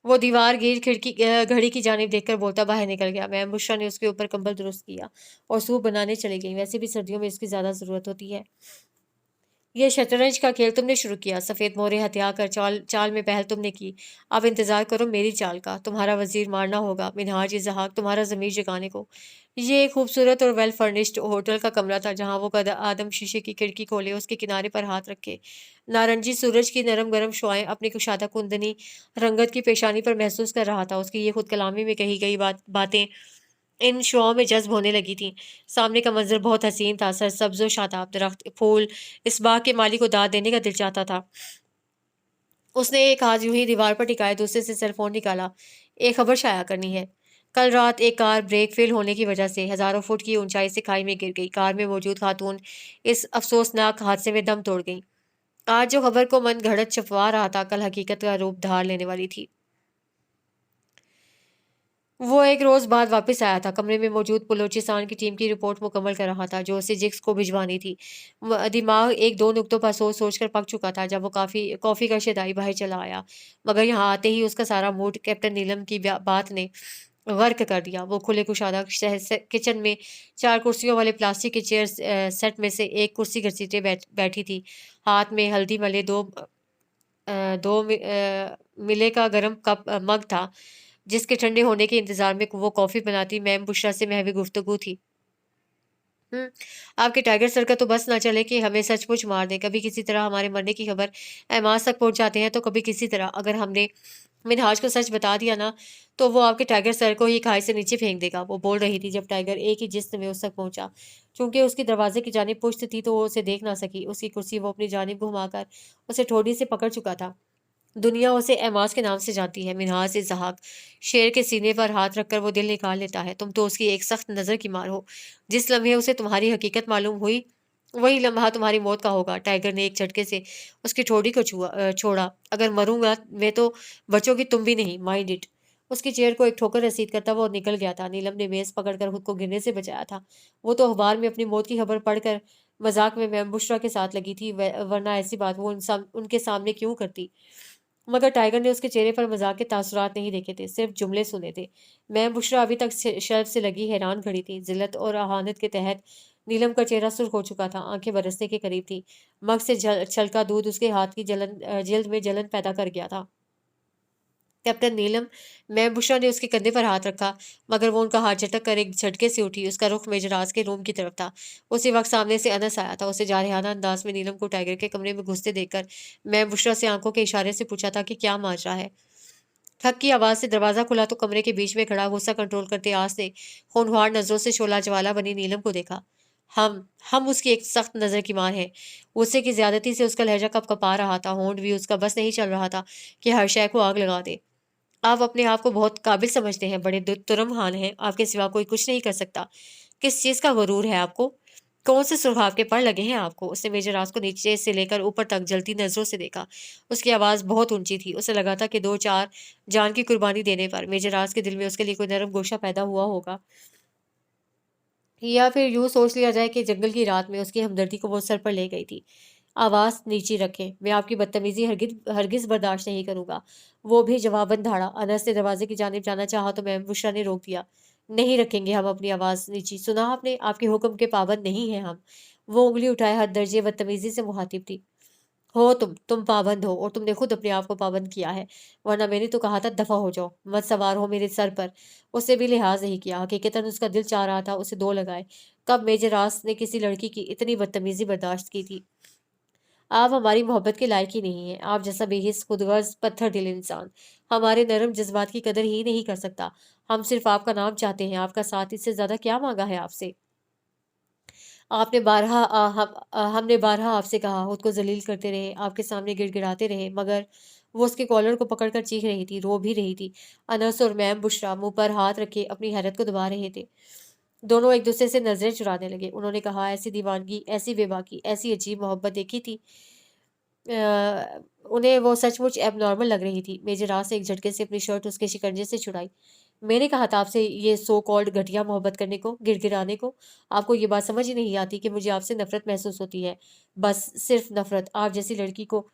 वो दीवार गिर खिड़की घड़ी की जानिब देखकर बोलता बाहर निकल गया। मैम बुशरा ने उसके ऊपर कंबल दुरुस्त किया और सूप बनाने चली गई। वैसे भी सर्दियों में इसकी ज़्यादा ज़रूरत होती है। ये शतरंज का खेल तुमने शुरू किया, सफ़ेद मोहरे हथिया कर चाल चाल में पहल तुमने की। अब इंतज़ार करो मेरी चाल का। तुम्हारा वज़ीर मारना होगा, मिन्हाज-ए-ज़हाक तुम्हारा ज़मीर जगाने को। ये एक खूबसूरत और वेल फर्निश्ड होटल का कमरा था, जहाँ वो कद आदम शीशे की खिड़की खोले, उसके किनारे पर हाथ रखे। नारंगी सूरज की नरम-गरम शुआएँ अपनी कुशादा कुंदनी रंगत की पेशानी पर महसूस कर रहा था। उसकी ये खुद कलामी में कही गई बातें इन शुआओं में जज़्ब होने लगी थीं। सामने का मंज़र बहुत हसीन था, सरसब्ज़ व शादाब दरख्त, फूल, इस बाग के माली को दाद देने का दिल चाहता था। उसने एक हाथ यूं ही दीवार पर टिकाए, दूसरे से सेल फोन निकाला। एक खबर शाया करनी है। कल रात एक कार ब्रेक फेल होने की वजह से हजारों फुट की ऊंचाई से खाई में गिर गई। कार में मौजूद खातून इस अफसोसनाक हादसे में दम तोड़ गई। आज जो खबर को मन घड़त छपवा रहा था, कल हकीकत का रूप धार लेने वाली थी। वो एक रोज़ बाद वापस आया था। कमरे में मौजूद बलूचिस्तान की टीम की रिपोर्ट मुकम्मल कर रहा था, जो उसे जिक्स को भिजवानी थी। दिमाग एक दो नुक्तों पर सोच कर पक चुका था, जब वो कॉफ़ी का शदाई बाहर चला आया। मगर यहाँ आते ही उसका सारा मूड कैप्टन नीलम की बात ने गर्क कर दिया। वो खुले कुशादा किचन में 4 कुर्सियों वाले प्लास्टिक के चेयर सेट में से एक कुर्सी घसीटे बैठी थी। हाथ में हल्दी मले मिले का गरम मग था, जिसके ठंडे होने के इंतज़ार में वो कॉफ़ी बनाती मैम बुशरा से महवी गुफ्तगू थी। हुँ, आपके टाइगर सर का तो बस ना चले कि हमें सचमुच मार दें। कभी किसी तरह हमारे मरने की खबर एमाज तक पहुँचाते हैं, तो कभी किसी तरह अगर हमने मिनहाज को सच बता दिया ना, तो वो आपके टाइगर सर को ही खाई से नीचे फेंक देगा। वो बोल रही थी जब टाइगर एक ही जिस्म में उस तक पहुँचा। चूँकि उसकी दरवाज़े की जानिब पुश्त थी, तो वो उसे देख ना सकी। उसकी कुर्सी वो अपनी जानिब घुमाकर उसे ठोड़ी से पकड़ चुका था। दुनिया उसे एमाज के नाम से जानती है, मिन्हाज ए ज़हाक। शेर के सीने पर हाथ रखकर वो दिल निकाल लेता है। तुम तो उसकी एक सख्त नज़र की मार हो। जिस लम्हे उसे तुम्हारी हकीकत मालूम हुई, वही लम्हा तुम्हारी मौत का होगा। टाइगर ने एक झटके से उसकी ठोड़ी को छोड़ा। अगर मरूंगा मैं तो बचोगी तुम भी नहीं, माइंड इट। उसकी चेयर को एक ठोकर रसीद करता वो निकल गया था। नीलम ने मेज़ पकड़कर खुद को गिरने से बचाया था। वो तो अखबार में अपनी मौत की खबर पढ़कर मजाक में मैम बुशरा के साथ लगी थी, वरना ऐसी बात वो उनके सामने क्यों करती। मगर टाइगर ने उसके चेहरे पर मजाक के तासुरात नहीं देखे थे, सिर्फ जुमले सुने थे। मैं बुशरा अभी तक शेल्फ से लगी हैरान खड़ी थी। जिल्लत और अहानत के तहत नीलम का चेहरा सुर्ख हो चुका था, आंखें बरसने के करीब थी। मग से छलका दूध उसके हाथ की जल्द में जलन पैदा कर गया था। कैप्टन नीलम, मैं बुशरा ने उसके कंधे पर हाथ रखा, मगर वो उनका हाथ झटक कर एक झटके से उठी। उसका रुख मेजराज के रूम की तरफ था। उसी वक्त सामने से अनस आया था। उसे जारहाना अंदाज में नीलम को टाइगर के कमरे में घुसते देखकर मैं बुशरा से आंखों के इशारे से पूछा था कि क्या माजरा है। ठक की आवाज से दरवाजा खुला तो कमरे के बीच में खड़ा गुस्सा कंट्रोल करते आस ने होनहार नजरों से शोला ज्वाला बनी नीलम को देखा। हम उसकी एक सख्त नजर की मार है। गुस्से की ज्यादती से उसका लहजा कपकपा रहा था, होंठ भी उसका बस नहीं चल रहा था कि हर शय को आग लगा दे। आप अपने आप को बहुत काबिल समझते हैं, बड़े तुरमहान हैं, आपके सिवा कोई कुछ नहीं कर सकता। किस चीज़ का गुरूर है आपको? कौन से सुराग के पर लगे हैं आपको? उसने मेजर राज को नीचे से लेकर ऊपर तक जलती नज़रों से देखा। उसकी आवाज़ बहुत ऊँची थी। उसे लगा था कि 2-4 जान की कुर्बानी देने पर मेजर राज के दिल में उसके लिए कोई नरम गोशा पैदा हुआ होगा। या फिर यूँ सोच लिया जाए कि जंगल की रात में उसकी हमदर्दी को वो सर पर ले गई थी। आवाज़ नीची रखें, मैं आपकी बदतमीज़ी हरगिज़ बर्दाश्त नहीं करूँगा। वो भी जवाबन धाड़ा। अनस ने दरवाज़े की जानिब जाना चाहा तो मैम बुशरा ने रोक दिया। नहीं रखेंगे हम अपनी आवाज़ नीची, सुना आपने? आपके हुक्म के पाबंद नहीं हैं हम। वो उँगली उठाए हद दर्जे बदतमीज़ी से मुखातिब थी। हो तुम पाबंद हो और तुमने खुद अपने आप को पाबंद किया है, वरना मैंने तो कहा था दफ़ा हो जाओ, मत सवार हो मेरे सर पर। उसने भी लिहाज नहीं किया। हकीकतन उसका दिल चाह रहा था उसे दो लगाए। कब मेजर रास ने किसी लड़की की इतनी बदतमीजी बर्दाश्त की थी। आप हमारी मोहब्बत के लायक ही नहीं हैं। आप जैसा बेहिस खुदगर्ज पत्थर दिल इंसान हमारे नरम जज्बात की कदर ही नहीं कर सकता। हम सिर्फ आपका नाम चाहते हैं, आपका साथ, इससे ज्यादा क्या मांगा है आपसे। हमने बारहा आपसे कहा, खुद को जलील करते रहे, आपके सामने गिड़गिड़ाते रहे, मगर वो उसके कॉलर को पकड़कर चीख रही थी, रो भी रही थी। अनस और मैम बुशरा मुंह पर हाथ रखे अपनी हैरत को दबा रहे थे। दोनों एक दूसरे से नजरें चुराने लगे। उन्होंने कहा, ऐसी दीवानगी, ऐसी बेबाकी, ऐसी अजीब मोहब्बत देखी थी। उन्हें वो सचमुच एबनॉर्मल लग रही थी। मेजर रात से एक झटके से अपनी शर्ट उसके शिकंजे से छुड़ाई। मैंने कहा था आपसे ये सो कॉल्ड घटिया मोहब्बत करने को, गिड़गिड़ाने को। आपको ये बात समझ ही नहीं आती कि मुझे आपसे नफरत महसूस होती है। बस सिर्फ नफरत। आप जैसी लड़की को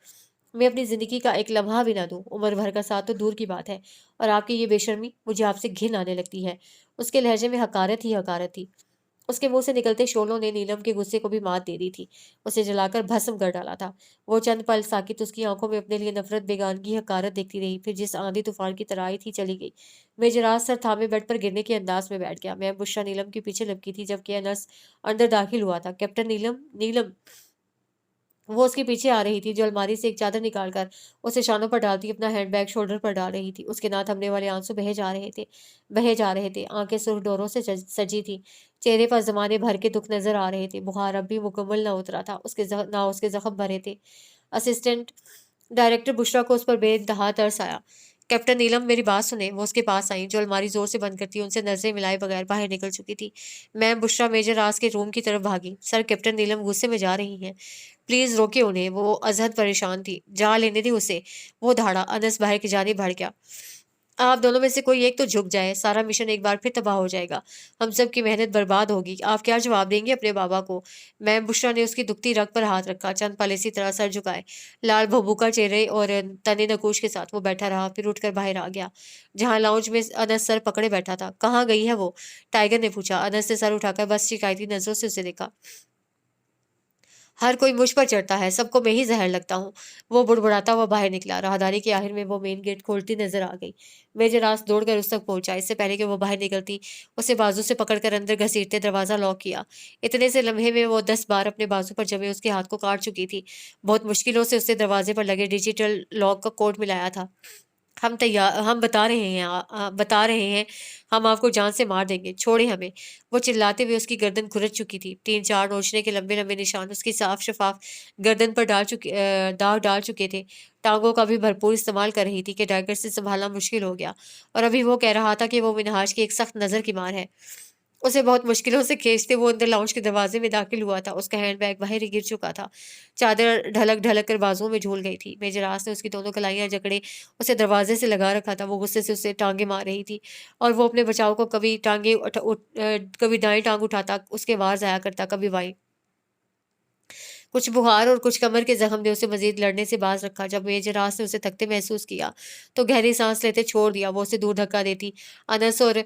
मैं अपनी ज़िंदगी का एक लम्हा भी ना दूँ, उम्र भर का साथ तो दूर की बात है। और आपकी ये बेशर्मी, मुझे आपसे घिन आने लगती है। उसके लहजे में हकारत ही हकारत थी। उसके मुंह से निकलते शोलों ने नीलम के गुस्से को भी मात दे दी थी। उसे जलाकर भस्म कर डाला था। वो चंद पल साकित उसकी आंखों में अपने लिए नफरत, बेगानगी, हकारत देखती रही, फिर जिस आंधी तूफान की तरह आई थी चली गई। मेजराज सर थामे बेड पर गिरने के अंदाज में बैठ गया। मैं बुशरा नीलम के पीछे लपकी थी जबकि अनस अंदर दाखिल हुआ था। कैप्टन नीलम, नीलम, वो उसके पीछे आ रही थी, जो अलमारी से एक चादर निकालकर उसे शानों पर डालती अपना हैंडबैग शोल्डर पर डाल रही थी। उसके ना थमने वाले आंसू बहे जा रहे थे। आंखें सुर्ख डोरों से सजी थी। चेहरे पर जमाने भर के दुख नजर आ रहे थे। बुखार अब भी मुकम्मल ना उतरा था। ना उसके जख्म भरे थे। असिस्टेंट डायरेक्टर बुशरा को उस पर बेइंतहा तरस आया। कैप्टन नीलम, मेरी बात सुने। वो उसके पास आई, जो अलमारी जोर से बंद करती उनसे नजरें मिलाए बगैर बाहर निकल चुकी थी। मैं बुशरा मेजर राज के रूम की तरफ भागी। सर, कैप्टन नीलम गुस्से में जा रही हैं। प्लीज रोके उन्हें। वो अजहद परेशान थी। जा लेने दी उसे। वो धाड़ा। अनस बाहर की जानिब बढ़ गया। आप दोनों में से कोई एक तो झुक जाए, सारा मिशन एक बार फिर तबाह हो जाएगा। हम सब की मेहनत बर्बाद होगी। आप क्या जवाब देंगे अपने बाबा को? मैं बुशरा ने उसकी दुखती रग पर हाथ रखा। चंद पल इसी तरह सर झुकाए, लाल भभूका चेहरे और तने नकूश के साथ वो बैठा रहा, फिर उठकर बाहर आ गया, जहां लाउंज में अनस सर पकड़े बैठा था। कहाँ गई है वो? टाइगर ने पूछा। अनस ने सर उठाकर बस शिकायती नजरों से उसे देखा। हर कोई मुझ पर चढ़ता है, सबको मैं ही जहर लगता हूँ। वो बुड़बुड़ाता हुआ बाहर निकला। राहदारी के आखिर में वो मेन गेट खोलती नजर आ गई। मेजर रास दौड़कर उस तक पहुंचा। इससे पहले कि वो बाहर निकलती, उसे बाजू से पकड़कर अंदर घसीटते दरवाजा लॉक किया। इतने से लम्हे में वो 10 बार अपने बाजू पर जमे उसके हाथ को काट चुकी थी। बहुत मुश्किलों से उससे दरवाजे पर लगे डिजिटल लॉक का कोड मिलाया था। हम बता रहे हैं, हम आपको जान से मार देंगे, छोड़े हमें। वो चिल्लाते हुए उसकी गर्दन खुरच चुकी थी। 3-4 नोचने के लंबे लंबे निशान उसकी साफ शफाफ गर्दन पर दाग डाल चुके थे। टांगों का भी भरपूर इस्तेमाल कर रही थी कि टाइगर से संभालना मुश्किल हो गया। और अभी वो कह रहा था कि वो मिनहाज की एक सख्त नजर की मार है। उसे बहुत मुश्किलों से खींचते वो अंदर लाउंज के दरवाजे में दाखिल हुआ था। उसका हैंडबैग बाहर ही गिर चुका था। चादर ढलक ढलक कर बाजुओं में झूल गई थी। मेजर आस ने उसकी दोनों कलाइयां जकड़े उसे दरवाजे से लगा रखा था। वो गुस्से से उसे टांगे मार रही थी, और वो अपने बचाव को कभी दाएं टांग उठाता, उसके वार जाया करता, कभी बाईं। कुछ बुखार और कुछ कमर के जख्म ने उसे मजीद लड़ने से बाज रखा। जब मेजर रास ने उसे थकते महसूस किया तो गहरी सांस लेते छोड़ दिया। वो उसे दूर धक्का देती अनस और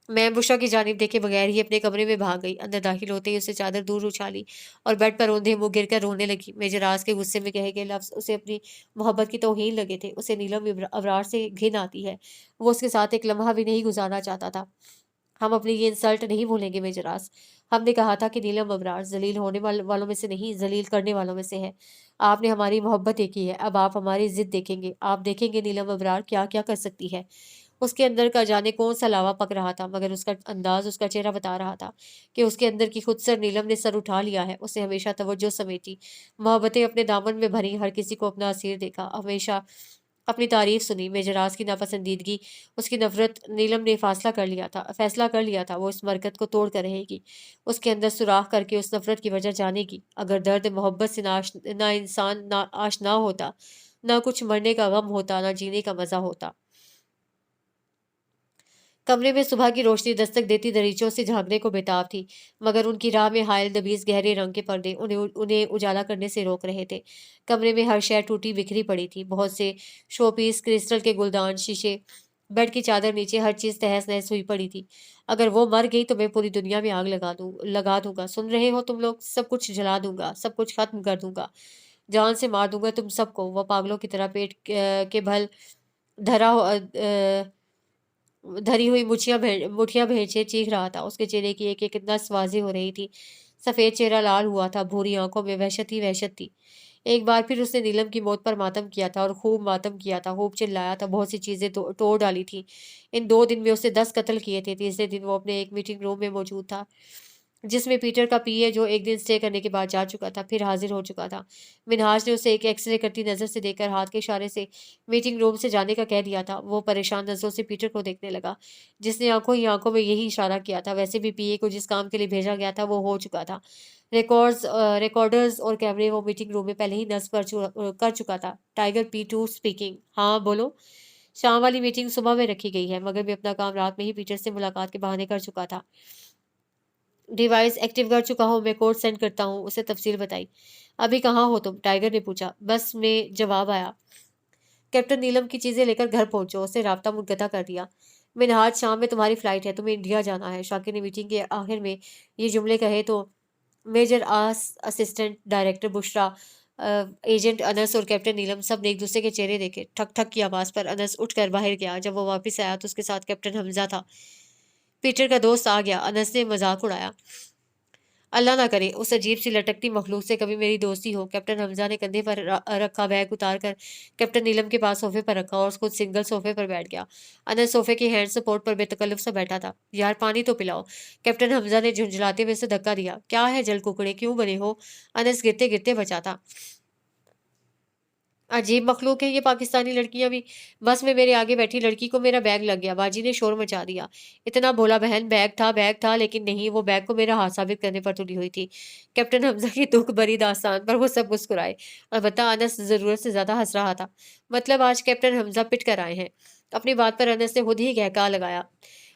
मैं बुशरा की जानिब देखे बगैर ही अपने कमरे में भाग गई। अंदर दाखिल होते ही उसे चादर दूर उछाली और बेड पर औंधे मुंह गिरकर रोने लगी। मेजर रास के गुस्से में कहे गए लफ्ज उसे अपनी मोहब्बत की तौहीन लगे थे। उसे नीलम अबरार से घिन आती है। वो उसके साथ एक लम्हा भी नहीं गुजारना चाहता था। हम अपनी ये इंसल्ट नहीं भूलेंगे मेजरास। हमने कहा था कि नीलम अबरार जलील वालों में से नहीं, जलील करने वालों में से है। आपने हमारी मोहब्बत देखी है, अब आप हमारी जिद देखेंगे। आप देखेंगे नीलम अबरार क्या क्या कर सकती है। उसके अंदर का जाने कौन सा लावा पक रहा था, मगर उसका अंदाज, उसका चेहरा बता रहा था कि उसके अंदर की खुद सर नीलम ने सर उठा लिया है। उसने हमेशा तवज्जो समेटी, मोहब्बतें अपने दामन में भरी, हर किसी को अपना असीर देखा, हमेशा अपनी तारीफ सुनी। मेजरास की नापसंदीदगी, उसकी नफरत, नीलम ने फैसला कर लिया था वो इस मरकत को तोड़ कर रहेगी। उसके अंदर सुराख करके उस नफरत की वजह जानेगी। अगर दर्द मोहब्बत से ना इंसान ना आशना होता, ना कुछ मरने का गम होता, ना जीने का मजा होता। कमरे में सुबह की रोशनी दस्तक देती दरीचों से झांकने को बेताब थी, मगर उनकी राह में हायल दबीज गहरे रंग के पर्दे उन्हें उजाला करने से रोक रहे थे। कमरे में हर शय टूटी बिखरी पड़ी थी। बहुत से शोपीस, क्रिस्टल के गुलदान, शीशे, बेड की चादर नीचे हर चीज तहस नहस हुई पड़ी थी। अगर वो मर गई तो मैं पूरी दुनिया में आग लगा दूंगा। सुन रहे हो तुम लोग? सब कुछ जला दूंगा, सब कुछ खत्म कर दूंगा, जान से मार दूंगा तुम सबको। वह पागलों की तरह पेट के बल धरा हो- अ, धरी हुई मुठियां भेजे चीख रहा था। उसके चेहरे की एक एक नस वाजी हो रही थी। सफेद चेहरा लाल हुआ था। भूरी आंखों में वहशत ही वहशत थी। एक बार फिर उसने नीलम की मौत पर मातम किया था, और खूब मातम किया था, खूब चिल्लाया था, बहुत सी चीजें तोड़ डाली थी। इन 2 दिन में उसने 10 कत्ल किए थे। तीसरे दिन वो अपने एक मीटिंग रूम में मौजूद था, जिसमें पीटर का पीए, जो एक दिन स्टे करने के बाद जा चुका था, फिर हाजिर हो चुका था। मिनहाज ने उसे एक एक्सरे करती नजर से देखकर हाथ के इशारे से मीटिंग रूम से जाने का कह दिया था। वो परेशान नजरों से पीटर को देखने लगा, जिसने आंखों ही आंखों में यही इशारा किया था। वैसे भी पीए को जिस काम के लिए भेजा गया था वो हो चुका था। रिकॉर्डर्स और कैमरे वो मीटिंग रूम में पहले ही कर चुका था। Tiger P2 speaking. हाँ बोलो। शाम वाली मीटिंग सुबह में रखी गई है, मगर मैं अपना काम रात में ही पीटर से मुलाकात के बहाने कर चुका था। डिवाइस एक्टिव कर चुका हूँ, मैं कोड सेंड करता हूँ, उसे तफसील बताई। अभी कहाँ हो तुम? टाइगर ने पूछा। बस में जवाब आया। कैप्टन नीलम की चीजें लेकर घर पहुंचो, उसे राब्ता मुनक़ता कर दिया। मिनहाज, शाम में तुम्हारी फ्लाइट है, तुम्हें इंडिया जाना है। शाकिर ने मीटिंग के आखिर में ये जुमले कहे तो मेजर आस, assistant director Bushra, agent Anas और कैप्टन नीलम सब ने एक दूसरे के चेहरे देखे। ठक ठक की आवाज पर अनस उठकर बाहर गया। जब वो वापस आया तो उसके साथ कैप्टन हमजा था। पीटर का दोस्त आ गया। अनस ने मजाक उड़ाया। अल्लाह ना करे उस अजीब सी लटकती मखलूक से कभी मेरी दोस्ती हो। कैप्टन हमजा ने कंधे पर रखा बैग उतार कर कैप्टन नीलम के पास सोफे पर रखा और खुद सिंगल सोफे पर बैठ गया। अनस सोफे के हैंड सपोर्ट पर बेतकल्लुफ से बैठा था। यार पानी तो पिलाओ। कैप्टन हमजा ने झुंझलाते हुए उसे धक्का दिया। क्या है जल कुकड़े, क्यों बने हो? अनस गिरते गिरते बचा था। अजीब मखलूक है ये पाकिस्तानी लड़कियां भी। बस में मेरे आगे बैठी लड़की को मेरा बैग लग गया। बाजी ने शोर मचा दिया। इतना बोला बहन, बैग था लेकिन नहीं, वो बैग को मेरा हाथ साबित करने पर तुली हुई थी। कैप्टन हमजा की दुख भरी दास्तान पर वो सब मुस्कुराए। अलबत्ता अनस जरूरत से ज्यादा हंस रहा था। मतलब आज कैप्टन हमजा पिट कर आए हैं। अपनी बात पर अनस ने खुद ही कहका लगाया।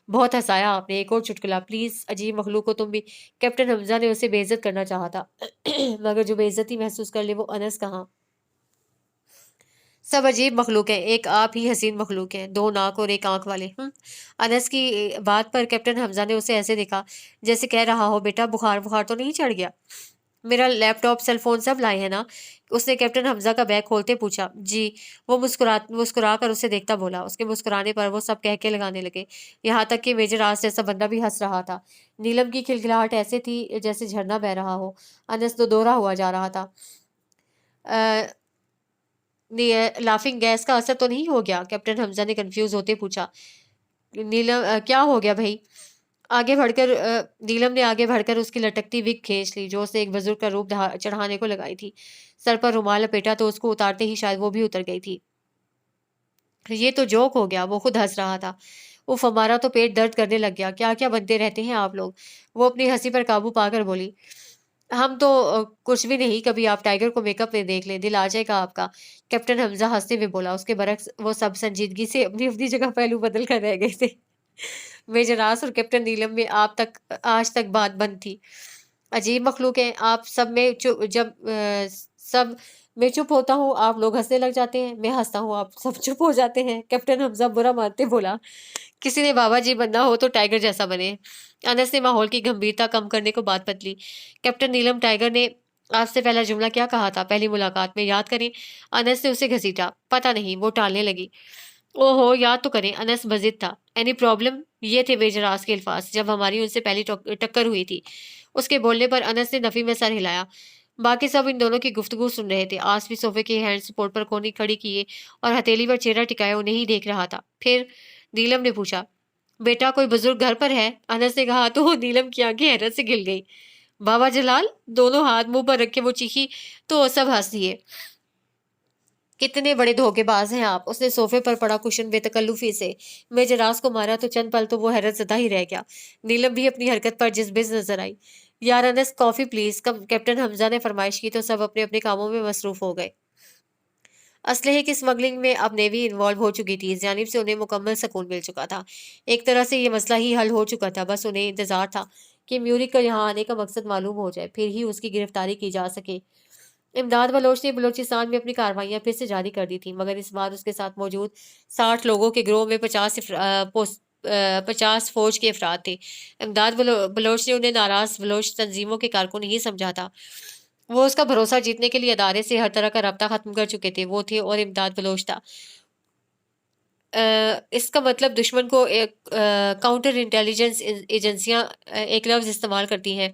बहुत हंसाया आपने, एक और चुटकुला प्लीज। अजीब मखलूक को तुम भी। कैप्टन हमजा ने उसे बेइज्जत करना चाहा था मगर जो बेइज्जती महसूस कर ले वो अनस कहाँ। सब अजीब मखलूक हैं, एक आप ही हसीन मखलूक हैं, दो नाक और एक आंख वाले। अनस की बात पर कैप्टन हमजा ने उसे ऐसे देखा जैसे कह रहा हो, बेटा बुखार बुखार तो नहीं चढ़ गया? मेरा लैपटॉप सेल फोन सब लाए हैं ना? उसने कैप्टन हमजा का बैग खोलते पूछा। जी। वो मुस्कुरा कर उसे देखता बोला। उसके मुस्कुराने पर वो सब कह के लगाने लगे, यहाँ तक कि मेजर आस जैसा बंदा भी हंस रहा था। नीलम की खिलखिलाहट ऐसे थी जैसे झरना बह रहा हो। अनस तो दोहरा हुआ जा रहा था। लाफिंग गैस का असर तो नहीं हो गया? कैप्टन हमजा ने कंफ्यूज होते पूछा। नीलम, क्या हो गया भाई? नीलम ने आगे बढ़कर उसकी लटकती विग खींच ली जो उसे एक बुजुर्ग का रूप चढ़ाने को लगाई थी। सर पर रुमाल लपेटा तो उसको उतारते ही शायद वो भी उतर गई थी। ये तो जोक हो गया, वो खुद हंस रहा था। उफ, हमारा तो पेट दर्द करने लग गया। क्या क्या बनते रहते हैं आप लोग। वो अपनी हंसी पर काबू पाकर बोली। हम तो कुछ भी नहीं, कभी आप टाइगर को मेकअप में देख लें, दिल आ जाएगा आपका। कैप्टन हमजा हंसते हुए बोला। उसके बरक्स वो सब संजीदगी से अपनी अपनी जगह पहलू बदल कर रह गए थे। मेजर आस और कैप्टन नीलम में आज तक बात बंद थी। अजीब मखलूक हैं आप। सब मैं चुप होता हूँ आप लोग हंसने लग जाते हैं, मैं हंसता हूँ आप सब चुप हो जाते हैं। कैप्टन हमजा बुरा मानते बोला। किसी ने बाबा जी बनना हो तो टाइगर जैसा बने। अनस ने माहौल की गंभीरता कम करने को बात बदली। कैप्टन नीलम, टाइगर ने आपसे पहला जुमला क्या कहा था पहली मुलाकात में, याद करें? अनस ने उसे घसीटा। पता नहीं, वो टालने लगी। ओहो, याद तो करें। अनस बजिद था। Any problem? ये थे मेजर आस के अल्फाज जब हमारी उनसे पहली टक्कर हुई थी। उसके बोलने पर अनस ने नफी में सर हिलाया। बाकी सब इन दोनों की गुफ्तगू सुन रहे थे। आस भी सोफे के हैंड सपोर्ट पर कोनी खड़ी किए और हथेली पर चेहरा टिकाए उन्हें ही देख रहा था। फिर नीलम ने पूछा, बेटा कोई बुजुर्ग घर पर है? अनस ने कहा तो नीलम की आंखें हैरत से खिल गई। बाबा जलाल? दोनों हाथ मुंह पर रख के वो चीखी तो सब हंस दिए। कितने बड़े धोखेबाज हैं आप। उसने सोफे पर पड़ा कुशन बेतकल्लुफी से मेजर राज को मारा तो चंद पल तो वो हैरत ज़दा ही रह गया। नीलम भी अपनी हरकत पर जिस नजर आई। यार अनस, कॉफी प्लीज। कब कैप्टन हमजा ने फरमाइश की तो सब अपने अपने कामों में मसरूफ हो गए। असलहे की स्मगलिंग में अब नेवी इन्वॉल्व हो चुकी थी। इस जानिब से उन्हें मुकम्मल सुकून मिल चुका था। एक तरह से ये मसला ही हल हो चुका था। बस उन्हें इंतजार था कि म्यूरिक का यहाँ आने का मकसद मालूम हो जाए, फिर ही उसकी गिरफ्तारी की जा सके। इमदाद बलोच ने बलूचिस्तान में अपनी कार्रवाइयां फिर से जारी कर दी थी, मगर इस बार उसके साथ मौजूद 60 लोगों के गिरोह में 50 फौज के अफराद थे। बलोच ने उन्हें नाराज बलोच तंजीमों के कारकुन ही समझा था। वो उसका भरोसा जीतने के लिए अदारे से हर तरह का रब्ता खत्म कर चुके थे। वो थे और इमदाद बलोच था। इसका मतलब दुश्मन को एक काउंटर इंटेलिजेंस एजेंसियां एक लफ्ज़ इस्तेमाल करती हैं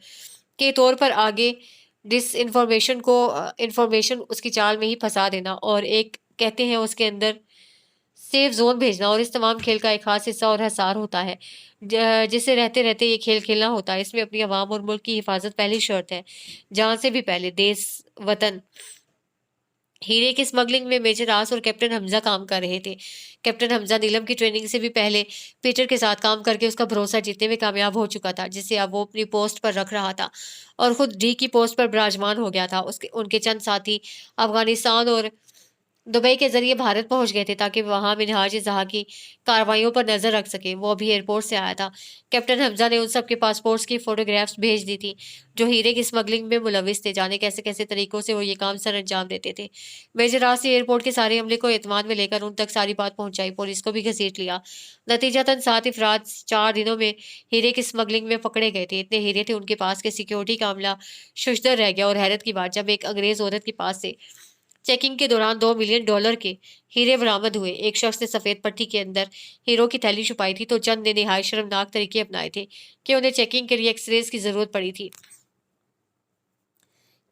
के तौर पर आगे डिस इंफॉर्मेशन उसकी चाल में ही फंसा देना और एक कहते हैं उसके अंदर सेफ जोन भेजना। और इस तमाम खेल का एक खास हिस्सा और हसार होता है जिसे रहते रहते ये खेल खेलना होता है। इसमें अपनी आवाम और मुल्क की हिफाजत पहली शर्त है, जान से भी पहले। देश वतन हीरे की स्मगलिंग में मेजर आस और कैप्टन हमजा काम कर रहे थे। कैप्टन हमजा नीलम की ट्रेनिंग से भी पहले पीटर के साथ काम करके उसका भरोसा जीतने में कामयाब हो चुका था, जिसे अब वो अपनी पोस्ट पर रख रहा था और खुद डी की पोस्ट पर विराजमान हो गया था। उसके उनके चंद साथी अफगानिस्तान और दुबई के ज़रिए भारत पहुँच गए थे ताकि वहाँ मिनहाज-ए-ज़हाँ की कार्रवाइयों पर नज़र रख सकें। वो अभी एयरपोर्ट से आया था। कैप्टन हमज़ा ने उन सब के पासपोर्ट्स की फ़ोटोग्राफ्स भेज दी थी, जो हीरे की स्मगलिंग में मुलविस थे। जाने कैसे-कैसे तरीकों से वो ये काम सर अंजाम देते थे। मेजर राज ने एयरपोर्ट के सारे अमले को एतमाद में लेकर उन तक सारी बात पहुँचाई, पुलिस को भी घसीट लिया। नतीजतन 7 अफराद 4 दिनों में हीरे की स्मगलिंग में पकड़े गए थे। इतने हीरे थे उनके पास कि सिक्योरिटी का अमला शुशदर रह गया और हैरत की बात जब एक अंग्रेज़ औरत के पास से चेकिंग के दौरान $2 मिलियन के हीरे बरामद हुए। एक शख्स ने सफेद पट्टी के अंदर हीरो की थैली छुपाई थी तो चंद ने निहायत शर्मनाक तरीके अपनाए थे कि उन्हें चेकिंग के लिए एक्सरेज की जरूरत पड़ी थी।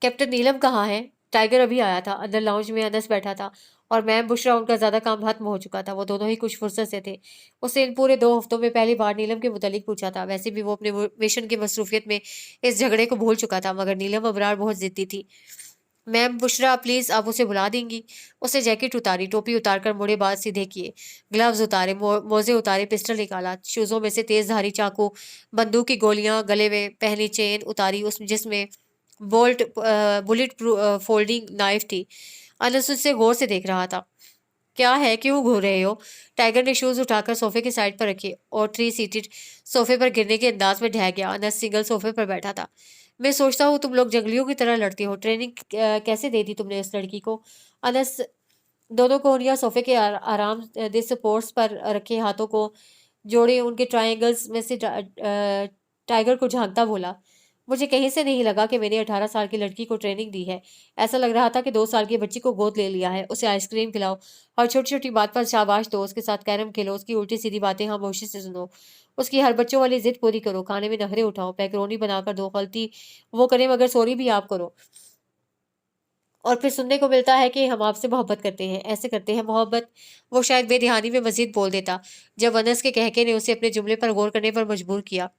कैप्टन नीलम कहाँ है? टाइगर अभी आया था। अंदर लाउंज में अनस बैठा था और मैम बुशरा उनका ज्यादा काम खत्म हो चुका था। वो दोनों ही कुछ फुर्सत से थे। उसने इन पूरे 2 हफ्तों में पहली बार नीलम के मुतालिक पूछा था। वैसे भी वो अपने मिशन की मसरूफियत में इस झगड़े को भूल चुका था, मगर नीलम अबरार बहुत जिद्दी थी। मैम बुशरा प्लीज आप उसे बुला देंगी? उसने जैकेट उतारी, टोपी उतारकर मुड़े बाल सीधे किए, ग्लव्स उतारे, मोजे उतारे, पिस्टल निकाला, शूजों में से तेज धारी चाकू, बंदूक की गोलियां, गले में पहनी चेन उतारी, उस जिसमें बुलेट फोल्डिंग नाइफ थी। अनस उससे गौर से देख रहा था। क्या है, क्यों घूर रहे हो? टाइगर ने शूज उठाकर सोफे के साइड पर रखे और 3 सीटेड सोफे पर गिरने के अंदाज में ढह गया। अनस सिंगल सोफे पर बैठा था। मैं सोचता हूँ तुम लोग जंगलियों की तरह लड़ते हो। ट्रेनिंग कैसे दे दी तुमने इस लड़की को? अनस दोनों कोहनियां सोफे के आराम दे सपोर्ट्स पर रखे हाथों को जोड़े उनके ट्रायंगल्स में से टाइगर को झांकता बोला, मुझे कहीं से नहीं लगा कि मैंने 18 साल की लड़की को ट्रेनिंग दी है। ऐसा लग रहा था कि 2 साल की बच्ची को गोद ले लिया है। उसे आइसक्रीम खिलाओ और छोटी छोटी बात पर शाबाश दो। उसके साथ कैरम खेलो, उसकी उल्टी सीधी बातें खामोशी से सुनो, उसकी हर बच्चों वाली जिद पूरी करो, खाने में नखरे उठाओ, पैकरोनी बनाकर दो, गलती वो करे मगर सॉरी भी आप करो। और फिर सुनने को मिलता है कि हम आपसे मोहब्बत करते हैं, ऐसे करते हैं मोहब्बत। वो शायद बेध्यानी में मजीद बोल देता, जब अनस के कहके ने उसे अपने जुमले पर गौर करने पर मजबूर किया।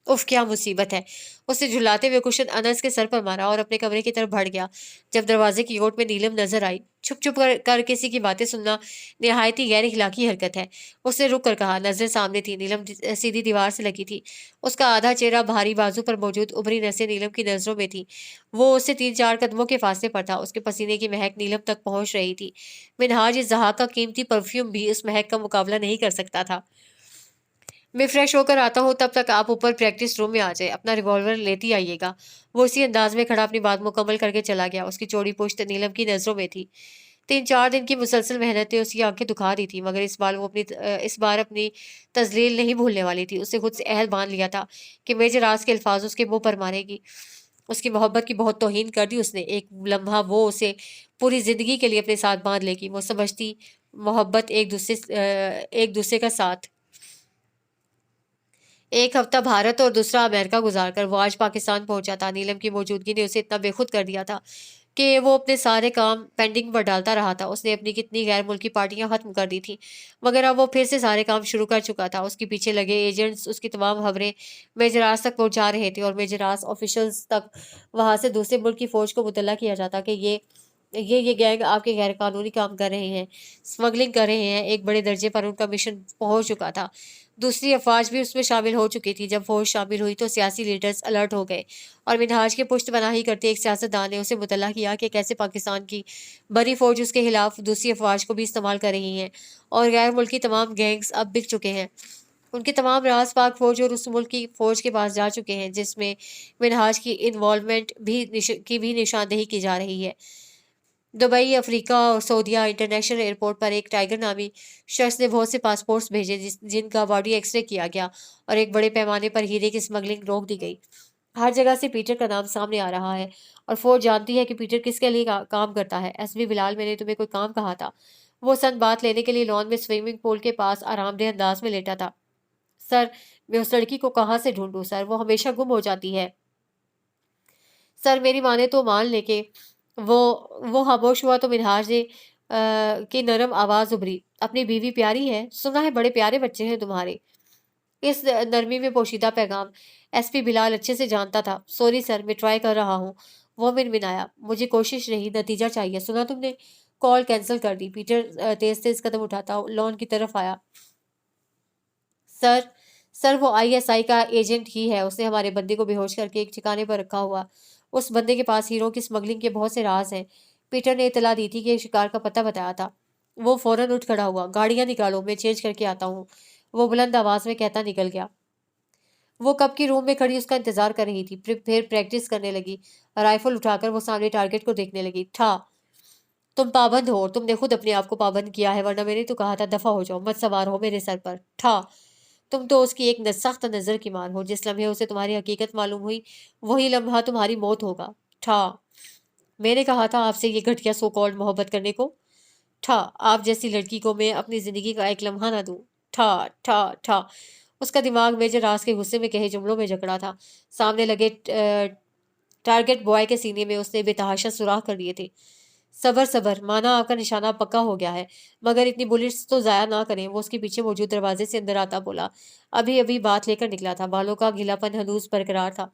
उफ क्या मुसीबत है! उसने झुलाते हुए कुशन अनस के सर पर मारा और अपने कमरे की तरफ बढ़ गया। जब दरवाजे की ओट में नीलम नजर आई, छुप छुप कर किसी की बातें सुनना निहायत ही गैर इखलाकी हरकत है। उसने रुक कर कहा। नजरें सामने थी। नीलम सीधी दीवार से लगी थी। उसका आधा चेहरा भारी बाजू पर मौजूद उभरी नसें नीलम की नजरों में थी। वो उससे 3-4 कदमों के फासले पर था। उसके पसीने की महक नीलम तक पहुंच रही थी। मिनहाज इस जहाँ का कीमती परफ्यूम भी उस महक का मुकाबला नहीं कर सकता था। मैं फ्रेश होकर आता हूँ, तब तक आप ऊपर प्रैक्टिस रूम में आ जाए, अपना रिवॉल्वर लेती आइएगा। वो इसी अंदाज में खड़ा अपनी बात मुकम्मल करके चला गया। उसकी चौड़ी पुश्त नीलम की नजरों में थी। 3-4 दिन की मुसलसल मेहनत ने उसकी आंखें दुखा दी थी, मगर इस बार अपनी तजलील नहीं भूलने वाली थी। उसने खुद से अहद बांध लिया था कि मेजर राज के अल्फाज उसके मुंह पर मारेगी। उसकी मोहब्बत की बहुत तौहीन कर दी उसने। एक लम्हा वो उसे पूरी जिंदगी के लिए अपने साथ बांध लेगी। वो समझती मोहब्बत एक दूसरे का साथ। एक हफ्ता भारत और दूसरा अमेरिका गुजारकर वो आज पाकिस्तान पहुंचा था। नीलम की मौजूदगी ने उसे इतना बेखुद कर दिया था कि वो अपने सारे काम पेंडिंग पर डालता रहा था। उसने अपनी कितनी गैर मुल्की पार्टियां खत्म कर दी थी, मगर अब वो फिर से सारे काम शुरू कर चुका था। उसके पीछे लगे एजेंट्स उसकी तमाम खबरें मेजरास तक पहुंचा रहे थे और मेजरास ऑफिशियल्स तक वहां से दूसरे मुल्क की फौज को मुतल्ला किया जाता कि ये गैंग आपके गैर कानूनी काम कर रहे हैं, स्मगलिंग कर रहे हैं। एक बड़े दर्जे पर उनका मिशन पहुंच चुका था। दूसरी अफवाज भी उसमें शामिल हो चुकी थी। जब फौज शामिल हुई तो सियासी लीडर्स अलर्ट हो गए और मिनहाज के पुश्तपनाही करते एक सियासतदान ने उसे मुतल्ला किया कि कैसे पाकिस्तान की बड़ी फौज उसके खिलाफ दूसरी अफवाज को भी इस्तेमाल कर रही है और गैर मुल्की तमाम गैंग्स अब बिक चुके हैं। उनके तमाम राज पाक फौज और उस मुल्क की फौज के पास जा चुके हैं जिसमें मिनहाज की इन्वॉल्वमेंट की भी निशानदेही की जा रही है। दुबई, अफ्रीका और सऊदीया इंटरनेशनल एयरपोर्ट पर एक टाइगर नामी शख्स ने बहुत से पासपोर्ट्स भेजे जिनका बॉडी एक्सरे किया गया और एक बड़े पैमाने पर हीरे की स्मगलिंग रोक दी गई। हर जगह से पीटर का नाम सामने आ रहा है और फौज जानती है कि पीटर किसके लिए काम करता है। एसबी बिलाल, मैंने तुम्हें कोई काम कहा था। वो सन बात लेने के लिए लॉन में स्विमिंग पूल के पास आरामदेह अंदाज में लेटा था। सर, मैं उस लड़की को कहाँ से ढूंढूं सर? वो हमेशा गुम हो जाती है। सर, मेरी माने तो मान ले के वो वो खामोश हुआ तो मिनहाज ने की नरम आवाज उभरी। अपनी बीवी प्यारी है, सुना है बड़े प्यारे बच्चे हैं तुम्हारे। इस नरमी में पोशीदा पैगाम एसपी बिलाल अच्छे से जानता था। सॉरी सर, मैं ट्राई कर रहा हूँ। वो मिनमिनाया। मुझे कोशिश नहीं, नतीजा चाहिए। सुना तुमने? कॉल कैंसिल कर दी। पीटर तेज तेज कदम उठाता लॉन की तरफ आया। सर, सर वो आईएसआई का एजेंट ही है। उसने हमारे बंदे को बेहोश करके एक ठिकाने पर रखा हुआ। उस बंदे के पास हीरो की स्मगलिंग के बहुत से राज हैं। पीटर ने इतला दी थी कि शिकार का पता बताया था। वो फौरन उठ खड़ा हुआ। गाड़ियां निकालो, मैं चेंज करके आता हूँ, वो बुलंद आवाज में कहता निकल गया। वो कब की रूम में खड़ी उसका इंतजार कर रही थी। फिर प्रैक्टिस करने लगी। राइफल उठाकर वो सामने टारगेट को देखने लगी। ठा तुम पाबंद हो, तुमने खुद अपने आप को पाबंद किया है, वरना मैंने तो कहा था दफा हो जाओ, मत सवार हो मेरे सर पर। ठा तुम तो उसकी एक सख्त नजर की मार हो। जिस लम्हे उसे तुम्हारी हकीकत मालूम हुई, वही लम्हा तुम्हारी मौत होगा। ठा मैंने कहा था आपसे ये घटिया सो कॉल्ड मोहब्बत करने को। ठा आप जैसी लड़की को मैं अपनी जिंदगी का एक लम्हा ना दूं। ठा ठा ठा उसका दिमाग मेजर राज के गुस्से में कहे जुमलों में जकड़ा था। सामने लगे टारगेट बॉय के सीने में उसने बेतहाशा सुराख कर लिए थे। सबर सबर, माना आपका निशाना पक्का हो गया है, मगर इतनी बुलेट्स तो जाया ना करें। वो उसके पीछे मौजूद दरवाजे से अंदर आता बोला। अभी अभी बात लेकर निकला था, बालों का गीलापन हनूज बरकरार था।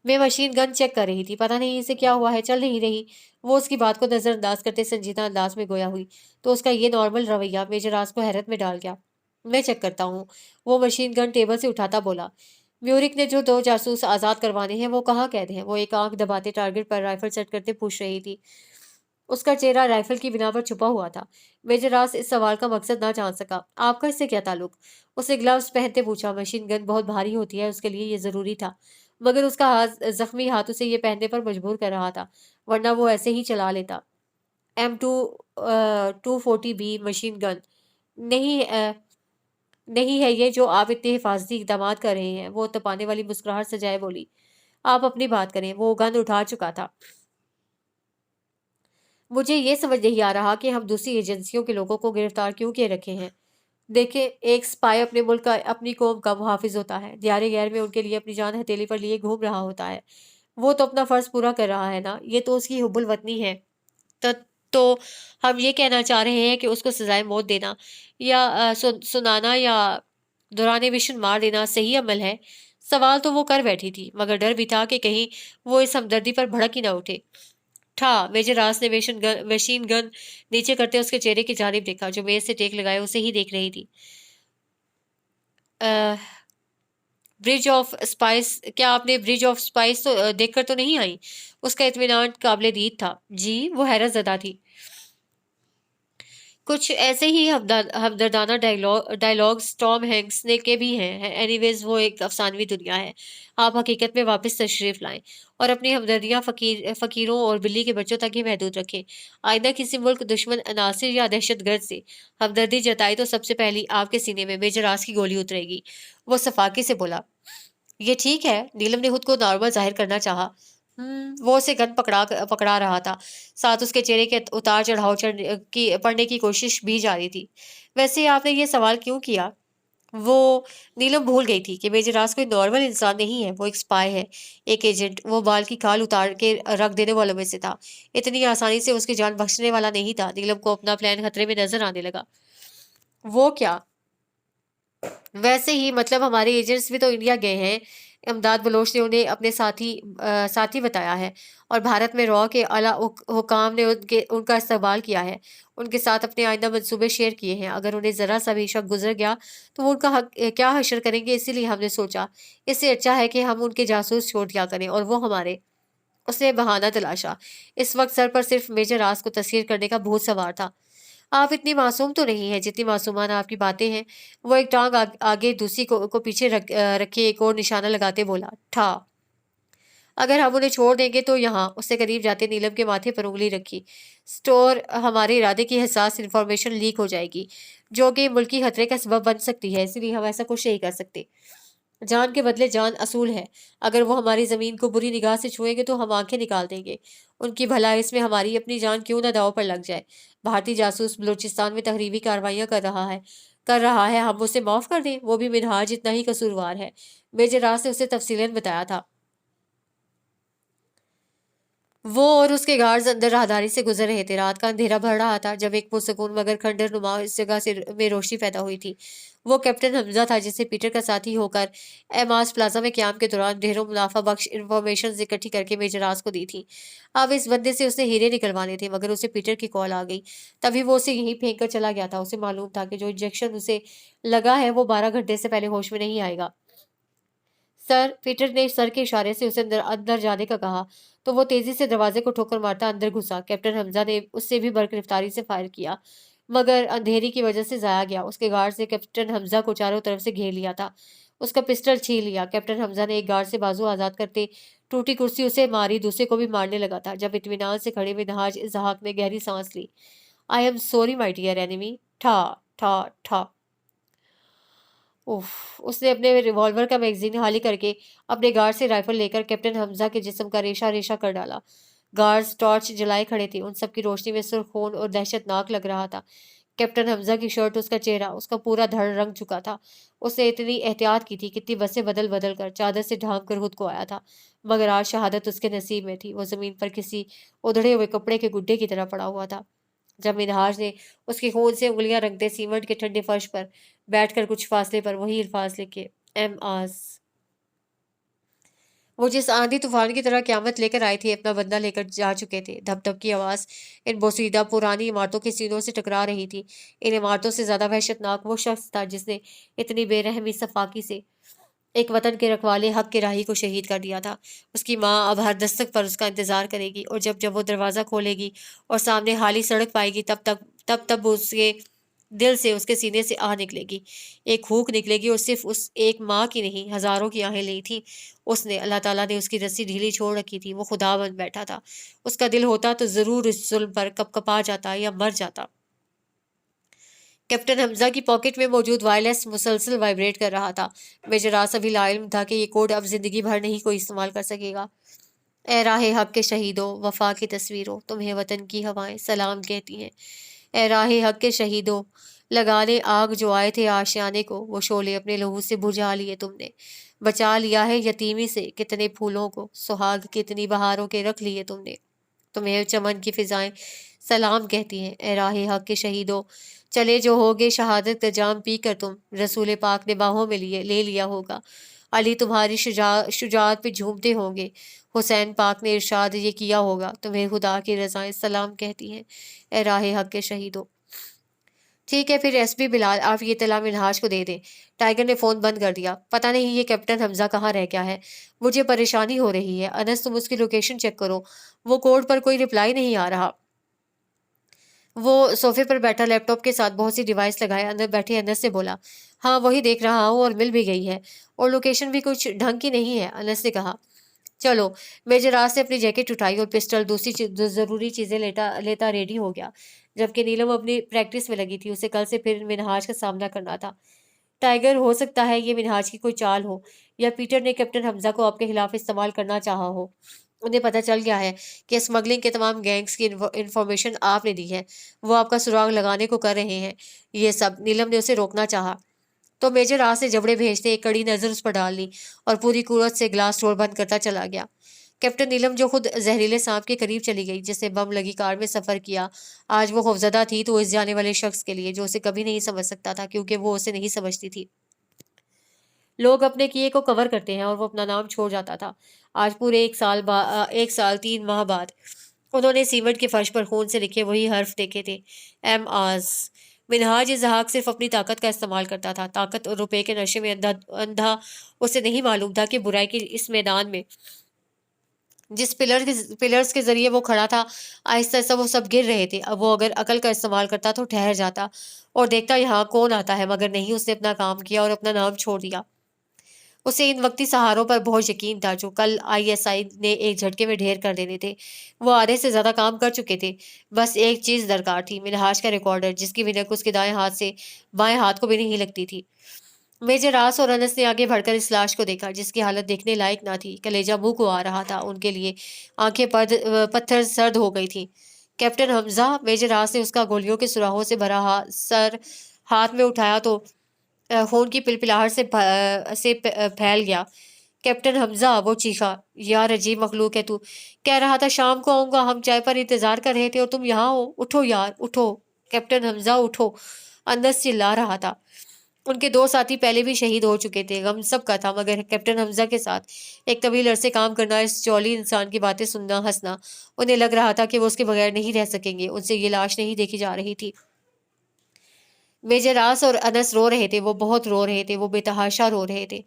मैं मशीन गन चेक कर रही थी, पता नहीं इसे क्या हुआ है, चल नहीं रही। वो उसकी बात को नजरअंदाज करते संजीदा अंदाज में गोया हुई तो उसका ये नॉर्मल रवैया मेजर राज को हैरत में डाल गया। मैं चेक करता हूँ, वो मशीन गन टेबल से उठाता बोला। म्यूरिक ने जो 2 जासूस आजाद करवाने हैं वो कहाँ कैद हैं? वो एक आंख दबाते टारगेट पर राइफल सेट करते पूछ रही थी। उसका चेहरा राइफल की बिना पर छुपा हुआ था। मेजर रास इस सवाल का मकसद ना जान सका। आपका इससे क्या ताल्लुक? उसे ग्लव्स पहनते पूछा। मशीन गन बहुत भारी होती है, उसके लिए ये जरूरी था, मगर उसका हाथ जख्मी हाथ उसे ये पहनने पर मजबूर कर रहा था, वरना वो ऐसे ही चला लेता। M240B मशीन गन नहीं नहीं है ये जो आप इतने हिफाजती इकदाम कर रहे हैं। वो तपाने वाली मुस्कुराहट सजाए बोली। आप अपनी बात करें। वो गन उठा चुका था। मुझे ये समझ नहीं आ रहा कि हम दूसरी एजेंसियों के लोगों को गिरफ्तार क्यों किए रखे हैं। देखिए, एक स्पाई अपने मुल्क का, अपनी कौम का मुहाफिज होता है, दियारे गैर में उनके लिए अपनी जान हथेली पर लिए घूम रहा होता है। वो तो अपना फर्ज पूरा कर रहा है ना, ये तो उसकी हुब्बुल वतनी है। तो, तो हम ये कहना चाह रहे हैं कि उसको सजाए मौत देना या सुनाना या दौरान मिशन मार देना सही अमल है? सवाल तो वो कर बैठी थी, मगर डर भी था कि कहीं वो इस हमदर्दी पर भड़क ही ना उठे। था मेजर रास ने मशीन गन नीचे करते उसके चेहरे की जानिब देखा, जो मेज से टेक लगाए उसे ही देख रही थी। ब्रिज ऑफ स्पाइस, क्या आपने ब्रिज ऑफ स्पाइस तो देखकर तो नहीं आई? उसका इत्मीनान काबिले दीद था। जी, वो हैरत ज़दा थी। कुछ ऐसे ही हमदर्दाना डायलॉग्स टॉम हैंक्स ने के भी हैं। एनीवेज, वो एक अफसानवी दुनिया है। आप हकीकत में वापस तशरीफ लाएं और अपनी हमदर्दियां फकीरों और बिल्ली के बच्चों तक ही महदूद रखें। आइंदा किसी मुल्क दुश्मन अनासिर या दहशतगर्द से हमदर्दी जताई तो सबसे पहली आपके सीने में मेजर रास की गोली उतरेगी। वो सफाकी से बोला। ये ठीक है। नीलम ने खुद को नॉर्मल जाहिर करना चाहा। वो उसे गन पकड़ा रहा था, साथ उसके चेहरे के उतार चढ़ाव पढ़ने की कोशिश भी जारी थी। वैसे आपने ये सवाल क्यों किया? वो नीलम भूल गई थी कि मेजर राज कोई नॉर्मल इंसान नहीं है, वो एक स्पाई है, एक एजेंट। वो बाल की खाल उतार के रख देने वालों में से था। इतनी आसानी से उसकी जान बख्शने वाला नहीं था। नीलम को अपना प्लान खतरे में नजर आने लगा। वो क्या? वैसे ही, मतलब हमारे एजेंट्स भी तो इंडिया गए हैं। इमदाद बलोच ने उन्हें अपने साथी बताया है, और भारत में रॉ के आला हुकाम ने उनका इस्तेमाल किया है। उनके साथ अपने आइंदा मंसूबे शेयर किए हैं। अगर उन्हें ज़रा सा भी शक गुजर गया तो वो उनका क्या हशर करेंगे। इसीलिए हमने सोचा इससे अच्छा है कि हम उनके जासूस छोड़ दिया करें और वो हमारे। उसने बहाना तलाशा। इस वक्त सर पर सिर्फ मेजर राज को तस्लीर करने का भूत सवार था। आप इतनी मासूम तो नहीं है जितनी मासूमाना आपकी बातें हैं। वो एक टांग आगे दूसरी को पीछे रखे एक और निशाना लगाते बोला। ठा अगर हम उन्हें छोड़ देंगे तो यहाँ। उससे करीब जाते नीलम के माथे पर उंगली रखी। स्टोर हमारे इरादे की हसास इंफॉर्मेशन लीक हो जाएगी, जो कि मुल्की खतरे का सबब बन सकती है, इसलिए हम ऐसा कुछ नहीं कर सकते। जान के बदले जान असूल है। अगर वो हमारी जमीन को बुरी निगाह से छुएंगे तो हम आंखें निकाल देंगे। उनकी भलाई इसमें हमारी अपनी जान क्यों ना दांव पर लग जाए। भारतीय जासूस बलूचिस्तान में तहरीबी कार्रवाइयां कर रहा है, हम उसे माफ कर दें? वो भी मिनहाज जितना ही कसूरवार है। मेजर राज ने उसे तफसीलन बताया था। वो और उसके गार्ड्स अंदर राहदारी से गुजर रहे थे। रात का अंधेरा बढ़ रहा था जब एक पुरसकून मगर खंडर नुमा इस जगह से में रोशनी पैदा हुई थी। वो कैप्टन हमजा था, जिसे पीटर का साथी होकर एमास प्लाजा में क्याम के दौरान ढेरों मुनाफा बख्श इंफॉर्मेशन इकट्ठी करके मेजर राज को दी थी। अब इस बंदे से उसने हीरे निकलवाने थे, मगर उसे पीटर की कॉल आ गई। तभी वो उसे यहीं फेंक कर चला गया था। उसे मालूम था कि जो इंजेक्शन उसे लगा है वो 12 घंटे से पहले होश में नहीं आएगा। सर, पीटर ने सर के इशारे से उसे अंदर अंदर जाने का कहा, तो वो तेजी से दरवाजे को ठोकर मारता अंदर घुसा। कैप्टन हमजा ने उससे भी बरकरफ्तारी से फायर किया, मगर अंधेरी की वजह से जाया गया। उसके गार्ड से कैप्टन हमजा को चारों तरफ से घेर लिया था। उसका पिस्टल छीन लिया। कैप्टन हमजा ने एक गार्ड से बाजू आजाद करते टूटी कुर्सी उसे मारी, दूसरे को भी मारने लगा था। जब इत्मीनान से खड़े मिनहाज इजहाक ने गहरी सांस ली। I am sorry my dear enemy. ठा ठा ठा। उफ! उसने अपने रिवॉल्वर का मैगज़ीन खाली करके अपने गार्ड से राइफ़ल लेकर कैप्टन हमज़ा के जिस्म का रेशा-रेशा कर डाला। गार्ड्स टॉर्च जलाए खड़े थे। उन सब की रोशनी में सुर्ख खून और दहशतनाक लग रहा था। कैप्टन हमज़ा की शर्ट, उसका चेहरा, उसका पूरा धड़ रंग चुका था। उसने इतनी एहतियात की थी, कितनी बसें बदल-बदल कर, चादर से ढाँप कर खुद को आया था। मगर आज शहादत उसके नसीब में थी। वो ज़मीन पर किसी उधड़े हुए कपड़े के गुड्डे की तरह पड़ा हुआ था। जब मिनहाज ने उसके खून से उंगलियां रंगते सीमेंट के ठंडे फर्श पर बैठकर कुछ फासले पर वही अल्फाज लिखे, एम आस। वो जिस आंधी तूफान की तरह क्यामत लेकर आए थे, अपना बंदा लेकर जा चुके थे। धप धप की आवाज इन बोसीदा पुरानी इमारतों के सीनों से टकरा रही थी। इन इमारतों से ज्यादा वहशतनाक वो शख्स था जिसने इतनी बेरहमी सफाकी से एक वतन के रखवाले हक के राही को शहीद कर दिया था। उसकी माँ अब हर दस्तक पर उसका इंतजार करेगी, और जब जब वो दरवाज़ा खोलेगी और सामने खाली सड़क पाएगी, तब उसके दिल से, उसके सीने से आह निकलेगी। एक हूक निकलेगी, और सिर्फ उस एक माँ की नहीं, हज़ारों की आहें ली थी उसने। अल्लाह ताला ने उसकी रस्सी ढीली छोड़ रखी थी। वो खुदा बन बैठा था। उसका दिल होता तो ज़रूर इस जुल्म पर कँपकँपा जाता या मर जाता। कैप्टन हमजा की पॉकेट में मौजूद वायरलेस मुसलसल वाइब्रेट कर रहा था। मेजर आसफ भी लाइल्म था कि ये कोड अब जिंदगी भर नहीं कोई इस्तेमाल कर सकेगा। ए राहे हक के शहीदों, वफा की तस्वीरों, तुम्हें वतन की हवाएं सलाम कहती हैं। ए राहे हक के शहीदों, लगाने आग जो आए थे आशियाने को, वो शोले अपने लहू से बुझा लिए तुमने। बचा लिया है यतीमी से कितने फूलों को, सुहाग कितनी बहारों के रख लिए तुमने। तुम्हें चमन की फिजाएं सलाम कहती हैं। ए राहे हक के शहीदों, चले जो होगे शहादत का जाम पी कर तुम, रसूल पाक ने बाहों में लिए ले लिया होगा। अली तुम्हारी शुजात पे झूमते होंगे। हुसैन पाक ने इरशाद ये किया होगा। तुम्हें खुदा की रज़ाएं सलाम कहती हैं। ए राहे हक के शहीदों। ठीक है, फिर एसपी बिलाल, आप ये इत्तला मिनहाज को दे दें। टाइगर ने फ़ोन बंद कर दिया। पता नहीं ये कैप्टन हमजा कहाँ रह गया है। मुझे परेशानी हो रही है। अनस, तुम उसकी लोकेशन चेक करो। वो कोड पर कोई रिप्लाई नहीं आ रहा। वो सोफे पर बैठा लैपटॉप के साथ बहुत सी डिवाइस लगाए अंदर बैठे अनस से बोला, हाँ वही देख रहा हूँ, और मिल भी गई है, और लोकेशन भी कुछ ढंग की नहीं है। अनस ने कहा, चलो। मेजर राज से अपनी जैकेट उठाई और पिस्टल, दूसरी ज़रूरी चीज़ें लेता लेता रेडी हो गया। जबकि नीलम अपनी प्रैक्टिस में लगी थी। उसे कल से फिर मिनहाज का सामना करना था। टाइगर, हो सकता है ये मिनहाज की कोई चाल हो, या पीटर ने कैप्टन हमजा को आपके खिलाफ इस्तेमाल करना चाहा हो। उन्हें पता चल गया है कि स्मगलिंग के तमाम गैंग्स की इंफॉर्मेशन आपने दी है। वो आपका सुराग लगाने को कर रहे हैं। ये सब नीलम ने उसे रोकना चाहा, तो मेजर राज से जबड़े भेजते एक कड़ी नज़र उस पर डाल ली और पूरी कुव्वत से ग्लास डोर बंद करता चला गया। कैप्टन नीलम, जो खुद जहरीले सांप के करीब चली गई, जिसने बम लगी कार में सफ़र किया, आज वो खौफजदा थी तो इस जाने वाले शख्स के लिए जो उसे कभी नहीं समझ सकता था, क्योंकि वो उसे नहीं समझती थी। लोग अपने किए को कवर करते हैं, और वो अपना नाम छोड़ जाता था। आज पूरे 1 साल 3 माह बाद उन्होंने सीमेंट के फर्श पर खून से लिखे वही हर्फ देखे थे, एम आज। मिनहाज जहाक सिर्फ अपनी ताकत का इस्तेमाल करता था, ताकत और रुपए के नशे में अंधा अंधा। उसे नहीं मालूम था कि बुराई के इस मैदान में जिस पिलर्स के जरिए वो खड़ा था, आहिस्ता आहिस्ता वो सब गिर रहे थे। अब वो अगर अकल का इस्तेमाल करता तो ठहर जाता और देखता यहाँ कौन आता है, मगर नहीं, उसने अपना काम किया और अपना नाम छोड़ दिया। उसे इन वक्ती सहारों पर बहुत यकीन था जो कल आईएसआई ने एक झटके में ढेर कर देने थे। वो आधे से ज्यादा काम कर चुके थे। बस एक चीज दरकार थी, मिनहाज का रिकॉर्डर, जिसकी विनक उसके दाएं हाथ से बाएं हाथ को भी नहीं लगती थी। मेजर रास और अनस ने आगे बढ़कर इस लाश को देखा, जिसकी हालत देखने लायक ना थी। कलेजा मुंह को आ रहा था उनके लिए। आंखें पत्थर सर्द हो गई थी। कैप्टन हमजा, मेजर रास ने उसका गोलियों के सुराहों से भरा सर हाथ में उठाया तो खून की पिलपिलाहट से फैल गया। कैप्टन हमजा, वो चीखा, यार अजीब मखलूक है तू। कह रहा था शाम को आऊंगा, हम चाय पर इंतजार कर रहे थे और तुम यहाँ हो। उठो यार, उठो। कैप्टन हमजा, उठो। अनस चिल्ला रहा था। उनके 2 साथी पहले भी शहीद हो चुके थे। गम सबका था, मगर कैप्टन हमजा के साथ एक तवील अरसे काम करना, इस जौली इंसान की बातें सुनना, हंसना, उन्हें लग रहा था कि वो उसके बगैर नहीं रह सकेंगे। उनसे ये लाश नहीं देखी जा रही थी। मेजर आस और अनस रो रहे थे, वो बहुत रो रहे थे, वो बेतहाशा रो रहे थे।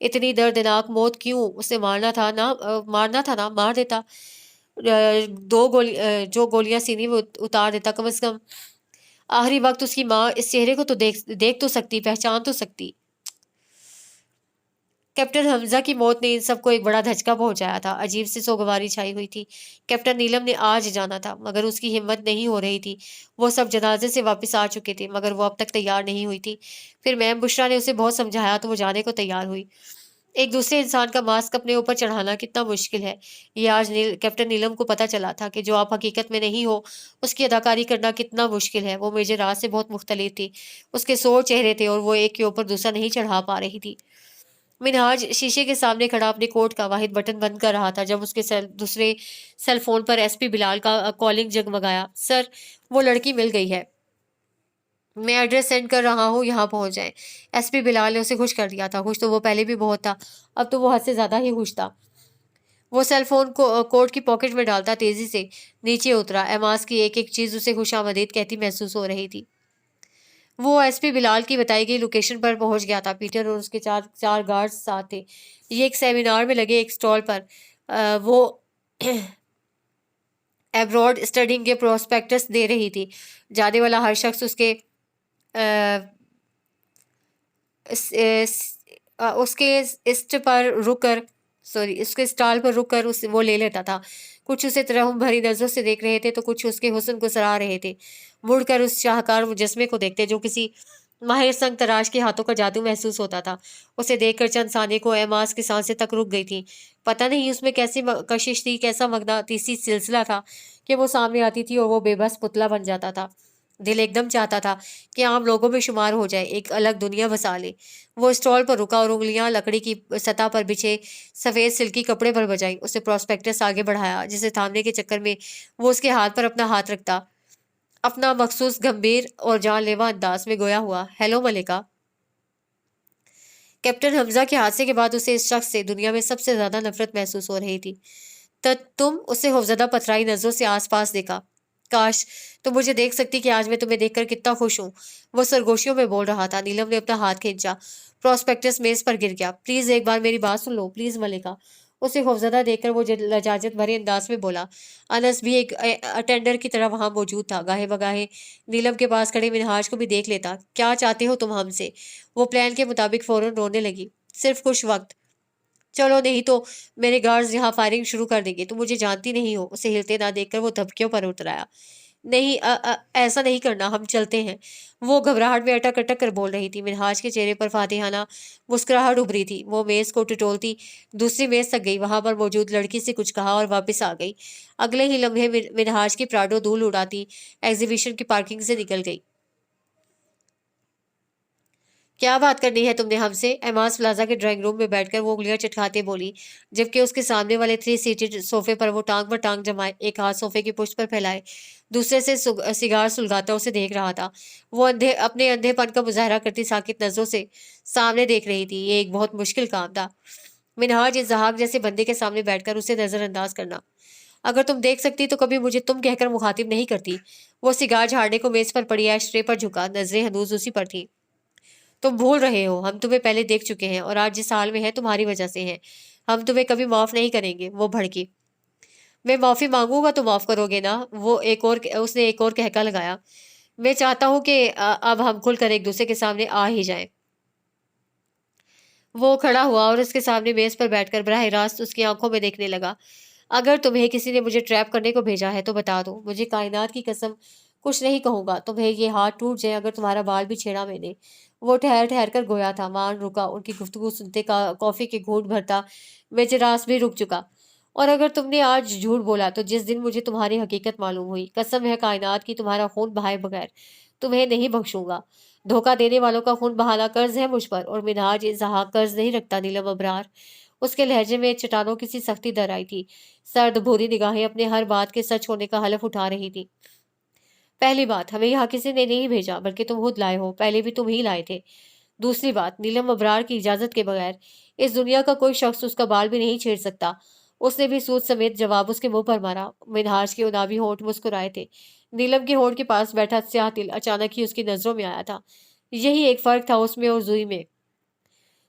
इतनी दर्दनाक मौत क्यों? उसे मारना था ना, मार देता। 2 गोली जो गोलियाँ सीने में उतार देता कम से कम। आखिरी वक़्त उसकी माँ इस चेहरे को तो देख देख तो सकती, पहचान तो सकती। कैप्टन हमजा की मौत ने इन सबको एक बड़ा धचका पहुंचाया था। अजीब सी सोगवारी छाई हुई थी। कैप्टन नीलम ने आज जाना था, मगर उसकी हिम्मत नहीं हो रही थी। वो सब जनाजे से वापस आ चुके थे, मगर वो अब तक तैयार नहीं हुई थी। फिर मैम बुशरा ने उसे बहुत समझाया तो वो जाने को तैयार हुई। एक दूसरे इंसान का मास्क अपने ऊपर चढ़ाना कितना मुश्किल है, ये आज कैप्टन नीलम को पता चला था कि जो आप हकीकत में नहीं हो, उसकी अदाकारी करना कितना मुश्किल है। वो मेजर राज से बहुत मुख्तलिफ थी। उसके 100 चेहरे थे और वो एक के ऊपर दूसरा नहीं चढ़ा पा रही थी। मिनहाज शीशे के सामने खड़ा अपने कोट का वाहिद बटन बंद कर रहा था जब उसके दूसरे सेल फोन पर एसपी बिलाल का कॉलिंग जगमगाया। सर, वो लड़की मिल गई है, मैं एड्रेस सेंड कर रहा हूँ, यहाँ पहुंच जाएं। एसपी बिलाल ने उसे खुश कर दिया था। खुश तो वो पहले भी बहुत था, अब तो वो हद से ज्यादा ही खुश था। वो सेल फोन को कोट की पॉकेट में डालता तेजी से नीचे उतरा। एमास की एक एक चीज उसे खुशामदीद कहती महसूस हो रही थी। वो एसपी बिलाल की बताई गई लोकेशन पर पहुंच गया था। पीटर और उसके चार चार गार्ड्स साथ थे। ये एक सेमिनार में लगे एक स्टॉल पर वो एब्रॉड स्टडिंग के प्रोस्पेक्टस दे रही थी। जाने वाला हर शख्स उसके उसके इस्ट पर रुककर सॉरी उसके स्टॉल पर रुककर उस वो ले लेता था। कुछ उसे तरहम भरी नजरों से देख रहे थे तो कुछ उसके हुस्न को सराह रहे थे। मुड़कर उस शाहकार मुजस्मे को देखते जो किसी माहिर संग तराश के हाथों का जादू महसूस होता था। उसे देखकर चंद साने को एमास की सांसें तक रुक गई थी। पता नहीं उसमें कैसी कशिश थी, कैसा मगनातीसी सिलसिला था कि वो सामने आती थी और वो बेबस पुतला बन जाता था। दिल एकदम चाहता था कि आम लोगों में शुमार हो जाए, एक अलग दुनिया बसा ले। वो स्टॉल पर रुका और उंगलियां लकड़ी की सतह पर बिछे सफेद सिल्की कपड़े पर बजाई। उसे प्रोस्पेक्टस आगे बढ़ाया, जिसे थामने के चक्कर में वो उसके हाथ पर अपना हाथ रखता। अपना मखसूस गंभीर और जानलेवा अंदाज में गोया हुआ, हेलो मलिका। कैप्टन हमजा के हादसे के बाद उसे इस शख्स से दुनिया में सबसे ज्यादा नफरत महसूस हो रही थी। तुम उसे खौफजदा पथराई नजरों से आसपास देखा। काश तुम मुझे देख सकती कि आज मैं तुम्हें देखकर कितना खुश हूँ। वो सरगोशियों में बोल रहा था। नीलम ने अपना हाथ खींचा। प्रोस्पेक्टस मेज पर गिर गया। प्लीज एक बार मेरी बात सुन लो, प्लीज मलिका। उसे खौफजदा देखकर वो लजाजत भरे अंदाज में बोला। अनस भी एक अटेंडर की तरह वहां मौजूद था। गाहे बगाहे नीलम के पास खड़े मिनहाज को भी देख लेता। क्या चाहते हो तुम हमसे? वो प्लान के मुताबिक फौरन रोने लगी। सिर्फ कुछ वक्त, चलो नहीं तो मेरे गार्ड्स यहाँ फायरिंग शुरू कर देंगे। तुम मुझे जानती नहीं हो। उसे हिलते ना देखकर वो धमकियों पर उतर आया। नहीं, ऐसा नहीं करना, हम चलते हैं। वो घबराहट में अटक अटक कर बोल रही थी। मिनहाज के चेहरे पर फातिहाना मुस्कुराहट उभरी थी। वो मेज को टटोलती दूसरी मेज तक गई, वहां पर मौजूद लड़की से कुछ कहा और वापस आ गई। अगले ही लम्हे मिनहाज की प्राडो धूल उड़ाती एग्जीबिशन की पार्किंग से निकल गई। क्या बात करनी है तुमने हमसे? एमास प्लाजा के ड्राइंग रूम में बैठकर वो उंगलियां चटखाते बोली, जबकि उसके सामने वाले 3 सीटेड सोफे पर वो टांग पर टांग जमाए, एक हाथ सोफे की पुष्ट पर फैलाए, दूसरे से सिगार सुलगाता उसे देख रहा था। वो अपने अंधेपन का मुजाहरा करती साकित नजरों से सामने देख रही थी। ये एक बहुत मुश्किल काम था, मिनहाज इस जहाक जैसे बंदे के सामने बैठकर उसे नजरअंदाज करना। अगर तुम देख सकती तो कभी मुझे तुम कहकर मुखातिब नहीं करती। वो सिगार झाड़ने को मेज पर पड़ी एश ट्रे पर झुका, नजरें हनूज उसी पर थी। तुम भूल रहे हो, हम तुम्हें पहले देख चुके हैं और आज जिस हाल में है तुम्हारी वजह से है। हम तुम्हें कभी माफ नहीं करेंगे। वो भड़की। मैं माफी मांगूंगा तो माफ करोगे ना? उसने एक और कहका लगाया। मैं चाहता हूं कि अब हम खुलकर एक दूसरे के सामने आ ही जाएं। वो खड़ा हुआ और उसके सामने मेज पर बैठकर बराह रास्त उसकी आंखों में देखने लगा। अगर तुम्हें किसी ने मुझे ट्रैप करने को भेजा है तो बता दो। मुझे कायनात की कसम कुछ नहीं कहूंगा। तुम्हें ये हाथ टूट जाए अगर तुम्हारा बाल भी छेड़ा मैंने। वो ठहर ठहर कर गोया था। मान रुका। उनकी गुफ्तगू सुनते का कॉफी के घूंट भरता बेचरास भी रुक चुका। और अगर तुमने आज झूठ बोला तो जिस दिन मुझे तुम्हारी हकीकत मालूम हुई, कसम है कायनात की, तुम्हारा खून बहाए बगैर तुम्हें नहीं बख्शूंगा। धोखा देने वालों का खून बहाना कर्ज है मुझ पर, और मिनहाज इजहा कर्ज नहीं रखता नीलम अबरार। उसके लहजे में चट्टानों की सी सख्ती दर आई थी। सर्द भूरी निगाहें अपने हर बात के सच होने का हलफ उठा रही थी। पहली बात, हमें यहाँ किसी ने नहीं भेजा, बल्कि तुम खुद लाए हो। पहले भी तुम ही लाए थे। दूसरी बात, नीलम अबरार की इजाजत के बगैर इस दुनिया का कोई शख्स उसका बाल भी नहीं छेड़ सकता। उसने भी सूद समेत जवाब उसके मुंह पर मारा। मिनहाज के उनावी होंठ मुस्कुराए थे। नीलम के होंठ के पास बैठा स्याह तिल अचानक ही उसकी नजरों में आया था। यही एक फर्क था उसमें और जुई में।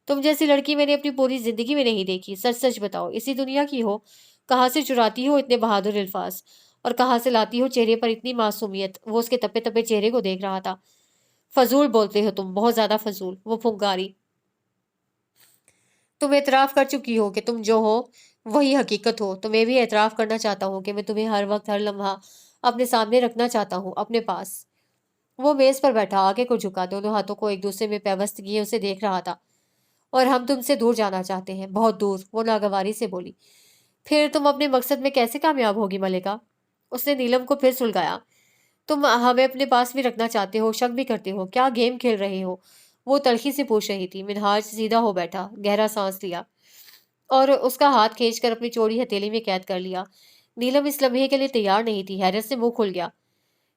तुम जैसी लड़की मैंने अपनी पूरी जिंदगी में नहीं देखी। सच सच बताओ, इसी दुनिया की हो? कहाँ से चुराती हो इतने बहादुर अल्फाज, और कहाँ से लाती हो चेहरे पर इतनी मासूमियत? वो उसके तपे तपे चेहरे को देख रहा था। फजूल बोलते हो तुम, बहुत ज्यादा फजूल, वो फुंकारी। तुम एतराफ कर चुकी हो कि तुम जो हो वही हकीकत हो। तो मैं भी एतराफ करना चाहता हूँ कि मैं तुम्हें हर वक्त हर लम्हा अपने सामने रखना चाहता हूँ, अपने पास। वो मेज पर बैठा आगे को झुका, दोनों हाथों को एक दूसरे में पैवस्त किए उसे देख रहा था। और हम तुमसे दूर जाना चाहते हैं, बहुत दूर, वो नागवारी से बोली। फिर तुम अपने मकसद में कैसे कामयाब होगी मलिका? उसने नीलम को फिर सुलगाया। तुम हमें अपने पास भी रखना चाहते हो, शक भी करते हो, क्या गेम खेल रहे हो? वो तलखी से पूछ रही थी। मिनहाज सीधा हो बैठा, गहरा सांस लिया और उसका हाथ खींचकर अपनी चौड़ी हथेली में कैद कर लिया। नीलम इस लम्हे के लिए तैयार नहीं थी। हैरत से मुंह खुल गया।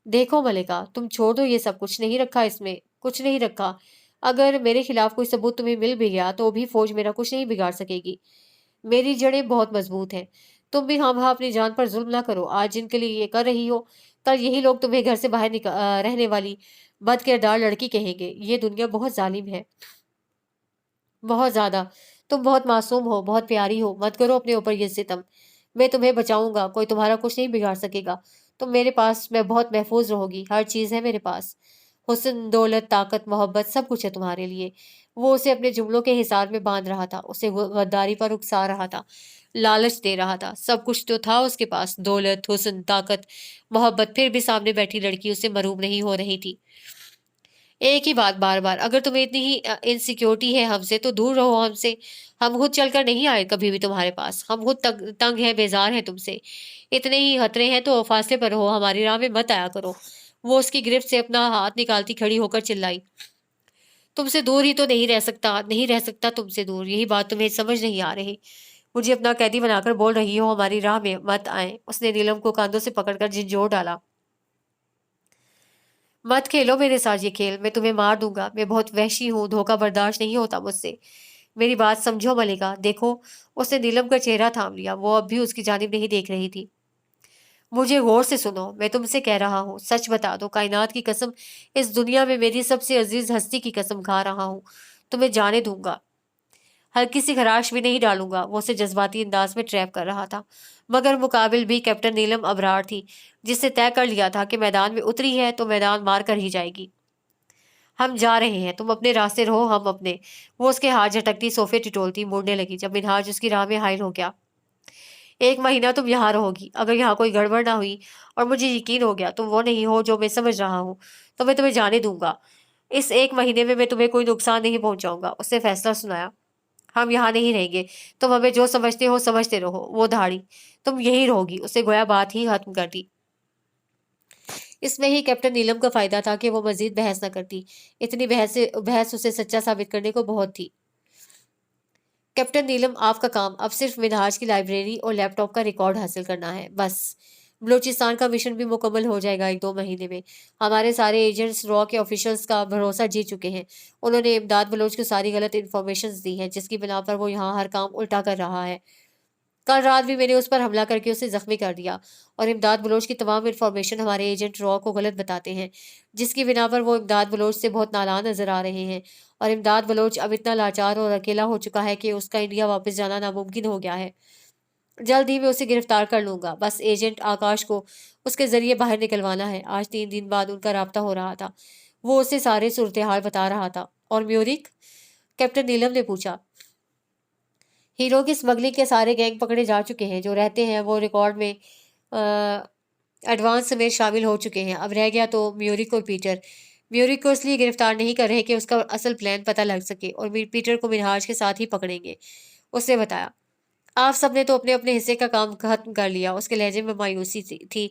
देखो मलिका, तुम छोड़ दो ये सब, कुछ नहीं रखा इसमें, कुछ नहीं रखा। अगर मेरे खिलाफ कोई सबूत तुम्हें मिल भी गया तो भी फौज मेरा कुछ नहीं बिगाड़ सकेगी। मेरी जड़ें बहुत मजबूत हैं। तुम भी हाँ वहाँ अपनी जान पर जुल्म ना करो। आज जिनके लिए ये कर रही हो, कल यही लोग तुम्हें घर से बाहर रहने वाली बद किरदार लड़की कहेंगे। ये दुनिया बहुत जालिम है, बहुत ज्यादा। तुम बहुत मासूम हो, बहुत प्यारी हो, मत करो अपने ऊपर ये सितम। मैं तुम्हें बचाऊंगा, कोई तुम्हारा कुछ नहीं बिगाड़ सकेगा। तुम मेरे पास मैं बहुत महफूज रहोगी, हर चीज है मेरे पास। हुस्न, दौलत, ताकत, मोहब्बत, सब कुछ है तुम्हारे लिए। वो उसे अपने जुमलों के हिसार में बांध रहा था, उसे गद्दारी पर उकसा रहा था, लालच दे रहा था। सब कुछ तो था उसके पास, दौलत, हुस्न, ताकत, मोहब्बत, फिर भी सामने बैठी लड़की उसे मरूम नहीं हो रही थी। एक ही बात बार बार, अगर तुम्हें इतनी ही इनसिक्योरिटी है हमसे तो दूर रहो हमसे। हम खुद चलकर नहीं आए कभी भी तुम्हारे पास। हम खुद तंग हैं, बेजार हैं तुमसे। इतने ही खतरे हैं तो फासले पर रहो, हमारी राह में मत आया करो। वो उसकी गिरफ्त से अपना हाथ निकालती खड़ी होकर चिल्लाई। तुमसे दूर ही तो नहीं रह सकता, नहीं रह सकता तुमसे दूर। यही बात तुम्हें समझ नहीं आ रही। मुझे अपना कैदी बनाकर बोल रही हो हमारी राह में मत आए। उसने नीलम को कांधों से पकड़कर झिंझोर डाला। मत खेलो मेरे साथ ये खेल, मैं तुम्हें मार दूंगा। मैं बहुत वहशी हूँ, धोखा बर्दाश्त नहीं होता मुझसे। मेरी बात समझो मलिका। देखो, उसने नीलम का चेहरा थाम लिया। वो अब भी उसकी जानिब नहीं देख रही थी। मुझे गौर से सुनो, मैं तुमसे कह रहा हूँ, सच बता दो, कायनात की कसम, इस दुनिया में मेरी सबसे अजीज हस्ती की कसम खा रहा हूँ। तुम्हें जाने दूंगा, हल्की सी खराश भी नहीं डालूंगा। वो उसे जज्बाती अंदाज में ट्रैप कर रहा था, मगर मुकाबिल भी कैप्टन नीलम अबरार थी, जिसने तय कर लिया था कि मैदान में उतरी है तो मैदान मार कर ही जाएगी। हम जा रहे हैं, तुम अपने रास्ते रहो, हम अपने। वो उसके हाथ झटकती, सोफे टिटोलती मुड़ने लगी जब मिनहाज उसकी राह में हाजिर हो गया। 1 महीना तुम यहाँ रहोगी। अगर यहाँ कोई गड़बड़ ना हुई और मुझे यकीन हो गया तुम वो नहीं हो जो मैं समझ रहा हूँ, तो मैं तुम्हें जाने दूंगा। इस 1 महीने में मैं तुम्हें कोई नुकसान नहीं पहुंचाऊंगा। उसने फैसला सुनाया। हम यहाँ नहीं रहेंगे। तुम हमें जो समझते हो समझते रहो। वो धाड़ी, तुम यही रहोगी। उसे गोया बात ही खत्म कर दी। इसमें ही कैप्टन नीलम का फायदा था कि वो मजीद बहस न करती। इतनी बहस उसे सच्चा साबित करने को बहुत थी। कैप्टन नीलम, आपका काम अब सिर्फ मिनहाज की लाइब्रेरी और लैपटॉप का रिकॉर्ड हासिल करना है, बस। बलूचिस्तान का मिशन भी मुकम्मल हो जाएगा 1-2 महीने में। हमारे सारे एजेंट्स रॉ के ऑफिशियल्स का भरोसा जीत चुके हैं। उन्होंने इमदाद बलोच को सारी गलत इन्फॉर्मेशन दी है, जिसकी बिना पर वो यहाँ हर काम उल्टा कर रहा है। कल रात भी मैंने उस पर हमला करके उसे जख्मी कर दिया, और इमदाद बलोच की तमाम इन्फॉर्मेशन हमारे एजेंट रॉ को गलत बताते हैं, जिसकी बिना पर वो इमदाद बलोच से बहुत नाराज नजर आ रहे हैं। और इमदाद बलोच अब इतना लाचार और अकेला हो चुका है कि उसका इंडिया वापस जाना नामुमकिन हो गया है। जल्द ही मैं उसे गिरफ्तार कर लूंगा। बस एजेंट आकाश को उसके जरिए बाहर निकलवाना है। आज 3 दिन बाद उनका राब्ता हो रहा था। वो उसे सारे सूरत हाल बता रहा था। और म्यूरिक? कैप्टन नीलम ने पूछा। हीरो की स्मगलिंग के सारे गैंग पकड़े जा चुके हैं जो रहते हैं, वो रिकॉर्ड में एडवांस समेत शामिल हो चुके हैं। अब रह गया तो म्यूरिक और पीटर। म्यूरिक को इसलिए गिरफ्तार नहीं कर रहे कि उसका असल प्लान पता लग सके, और पीटर को मिनहाज के साथ ही पकड़ेंगे। उसने बताया। आप सबने तो अपने अपने हिस्से का काम खत्म कर लिया। उसके लहजे में मायूसी थी।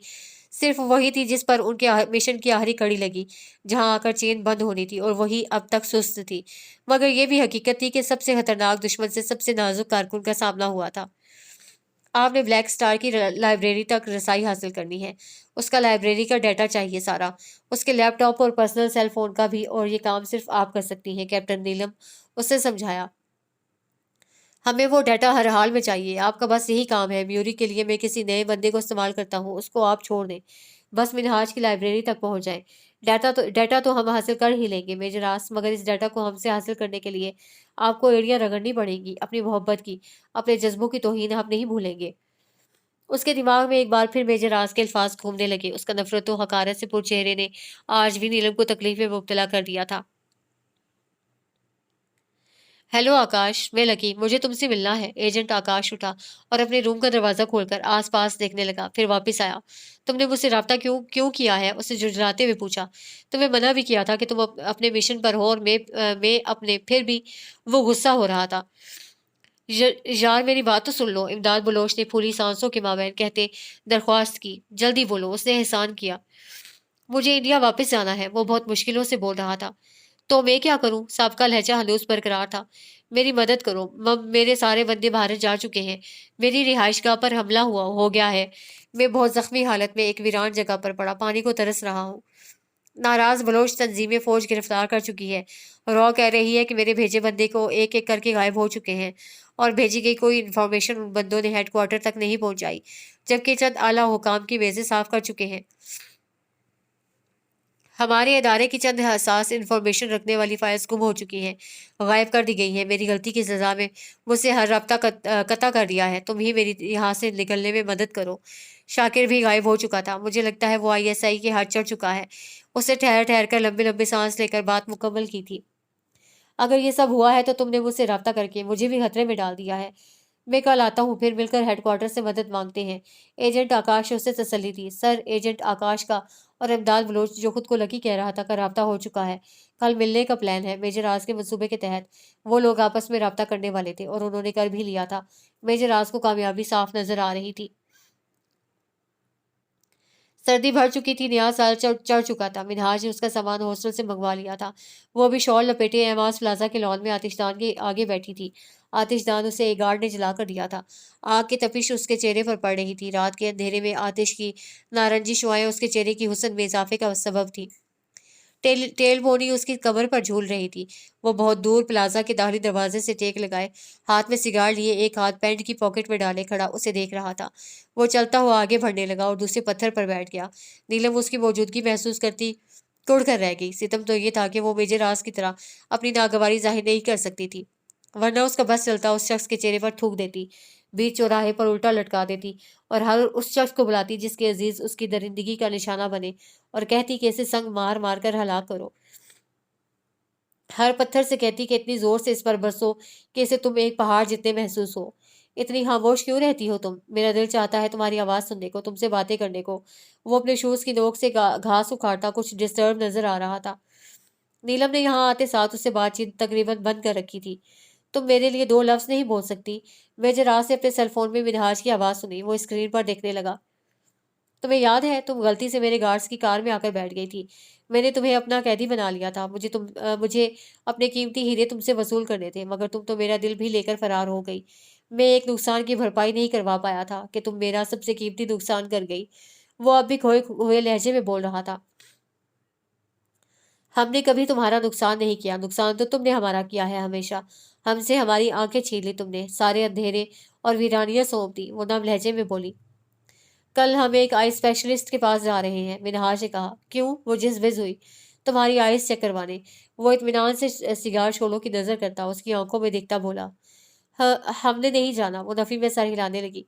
सिर्फ वही थी जिस पर उनके मिशन की आखिरी कड़ी लगी, जहां आकर चेन बंद होनी थी, और वही अब तक सुस्त थी। मगर यह भी हकीकत थी कि सबसे खतरनाक दुश्मन से सबसे नाजुक कारकुन का सामना हुआ था। आपने ब्लैक स्टार की लाइब्रेरी तक रसाई हासिल करनी है। उसका लाइब्रेरी का डाटा चाहिए सारा, उसके लैपटॉप और पर्सनल सेल फोन का भी, और ये काम सिर्फ आप कर सकती हैं, कैप्टन नीलम उससे समझाया। हमें वो डाटा हर हाल में चाहिए। आपका बस यही काम है। म्यूरी के लिए मैं किसी नए बंदे को इस्तेमाल करता हूँ, उसको आप छोड़ दें। बस मिनहाज की लाइब्रेरी तक पहुंच जाएं। डाटा तो हम हासिल कर ही लेंगे मेजर आस, मगर इस डाटा को हमसे हासिल करने के लिए आपको एड़ियां रगड़नी पड़ेंगी। अपनी मोहब्बत की, अपने जज्बों की तौहीन हम नहीं भूलेंगे। उसके दिमाग में एक बार फिर मेजर आस के अल्फाज घूमने लगे। उसका नफरत व हकारत से पुर चेहरे ने आज भी नीलम को तकलीफ में मुब्तला कर दिया था। हेलो आकाश, मैं लकी, मुझे तुमसे मिलना है। एजेंट आकाश उठा और अपने रूम का दरवाजा खोलकर आसपास देखने लगा, फिर वापस आया। तुमने मुझसे राब्ता क्यों क्यों किया है? उसे झुंझलाते हुए पूछा। तुम्हें मना भी किया था कि तुम अपने मिशन पर हो, और मैं अपने, फिर भी वो गुस्सा हो रहा था। यार मेरी बात तो सुन लो, इमदाद बलोच ने फूली सांसों के माबैन कहते दरख्वास्त की। जल्दी बोलो, उसने एहसान किया। मुझे इंडिया वापस जाना है, वो बहुत मुश्किलों से बोल रहा था। तो मैं क्या करूं? सबका लहजा हनूस बरकरार था। मेरी मदद करो मम, मेरे सारे बंदे भारत जा चुके हैं। मेरी रिहाइशगाह पर हमला हुआ हो गया है। मैं बहुत जख्मी हालत में एक वीरान जगह पर पड़ा पानी को तरस रहा हूँ। नाराज बलोच तंजीमें फौज गिरफ्तार कर चुकी है। रॉ कह रही है कि मेरे भेजे बंदे को एक एक करके गायब हो चुके हैं, और भेजी गई कोई इन्फॉर्मेशन उन बंदों ने हेडक्वार्टर तक नहीं पहुंचाई, जबकि चंद आला हुकाम की मेजें साफ कर चुके हैं। हमारे इदारे की चंद हसास इंफॉर्मेशन रखने वाली फाइल्स गुम हो चुकी हैं, गायब कर दी गई हैं। मेरी गलती की सजा में मुझसे हर राब्ता कता कर दिया है। तुम ही मेरी यहाँ से निकलने में मदद करो। शाकिर भी गायब हो चुका था। मुझे लगता है वो आईएसआई के हाथ चढ़ चुका है। उसने ठहर ठहर कर लंबी लंबी सांस लेकर बात मुकम्मल की थी। अगर ये सब हुआ है तो तुमने मुझसे राब्ता करके मुझे भी खतरे में डाल दिया है। मैं कल आता हूँ, फिर मिलकर हेडक्वार्टर से मदद मांगते हैं। एजेंट आकाश ने उसे तसल्ली दी। सर, एजेंट आकाश का और इमदाद बलोच, जो खुद को लकी कह रहा था, का राब्ता हो चुका है। कल मिलने का प्लान है। मेजर आज के मंसूबे के तहत वो लोग आपस में राब्ता करने वाले थे, और उन्होंने कर भी लिया था। मेजर आज को कामयाबी साफ नजर आ रही थी। सर्दी भर चुकी थी, नया साल चढ़ चढ़ चुका था। मिनहाज ने उसका सामान हॉस्टल से मंगवा लिया था। वो अभी शॉल लपेटे एमास प्लाजा के लॉन में आतिशदान के आगे बैठी थी। आतिशदान उसे एक गार्ड ने जला कर दिया था। आग की तपिश उसके चेहरे पर पड़ रही थी। रात के अंधेरे में आतिश की नारंगी शुआएं उसके चेहरे की हुस्न में इजाफे का सबब थी। टेल बोनी उसकी कमर पर झूल रही थी। वो बहुत दूर प्लाजा के दाहिने दरवाजे से टेक लगाए, हाथ में सिगार लिए, एक हाथ पैंट की पॉकेट में डाले खड़ा उसे देख रहा था। वो चलता हुआ आगे बढ़ने लगा और दूसरे पत्थर पर बैठ गया। नीलम उसकी मौजूदगी महसूस करती कुड़ कर रह गई। सितम तो ये था कि वो मेजर राज की तरह अपनी नागवारी जाहिर नहीं कर सकती थी, वरना उसका बस चलता उस शख्स के चेहरे पर थूक देती, बीच चौराहे पर उल्टा लटका देती, और हर उस शख्स को बुलाती जिसके अजीज उसकी दरिंदगी का निशाना बने, और कहती कि इसे संग मार मार कर हलाक करो। हर पत्थर से कहती कि इतनी जोर से इस पर बरसो कि इसे तुम एक पहाड़ जितने महसूस हो। इतनी खामोश क्यों रहती हो तुम? मेरा दिल चाहता है तुम्हारी आवाज़ सुनने को, तुमसे बातें करने को। वो अपने शूज़ की नोक से घास उखाड़ता कुछ डिस्टर्ब नजर आ रहा था। नीलम ने यहाँ आते साथ उससे बातचीत तकरीबन बंद कर रखी थी। तुम मेरे लिए दो लफ्ज़ नहीं बोल सकती? मैं जरा से अपने सेलफोन में मिनहाज की आवाज़ सुनी। वो स्क्रीन पर देखने लगा। तुम्हें याद है, तुम गलती से मेरे गार्ड्स की कार में आकर बैठ गई थी। मैंने तुम्हें अपना कैदी बना लिया था। मुझे अपने कीमती हीरे तुमसे वसूल करने थे, मगर तुम तो मेरा दिल भी लेकर फरार हो गई। मैं एक नुकसान की भरपाई नहीं करवा पाया था कि तुम मेरा सबसे कीमती नुकसान कर गई। वो अब भी खोए हुए लहजे में बोल रहा था। हमने कभी तुम्हारा नुकसान नहीं किया, नुकसान तो तुमने हमारा किया है हमेशा। हमसे हमारी आंखें छीन ली तुमने, सारे अंधेरे और वीरानियां सौंप दी। वो नम लहजे में बोली। कल हम एक आई स्पेशलिस्ट के पास जा रहे हैं, मिनहाज ने कहा। क्यों? वो जिस हुई। तुम्हारी आइस चेक करवाने। वो इत्मीनान से सिगार शोलों की नजर करता उसकी आंखों में देखता बोला। हमने नहीं जाना। वो नफी में सर हिलाने लगी।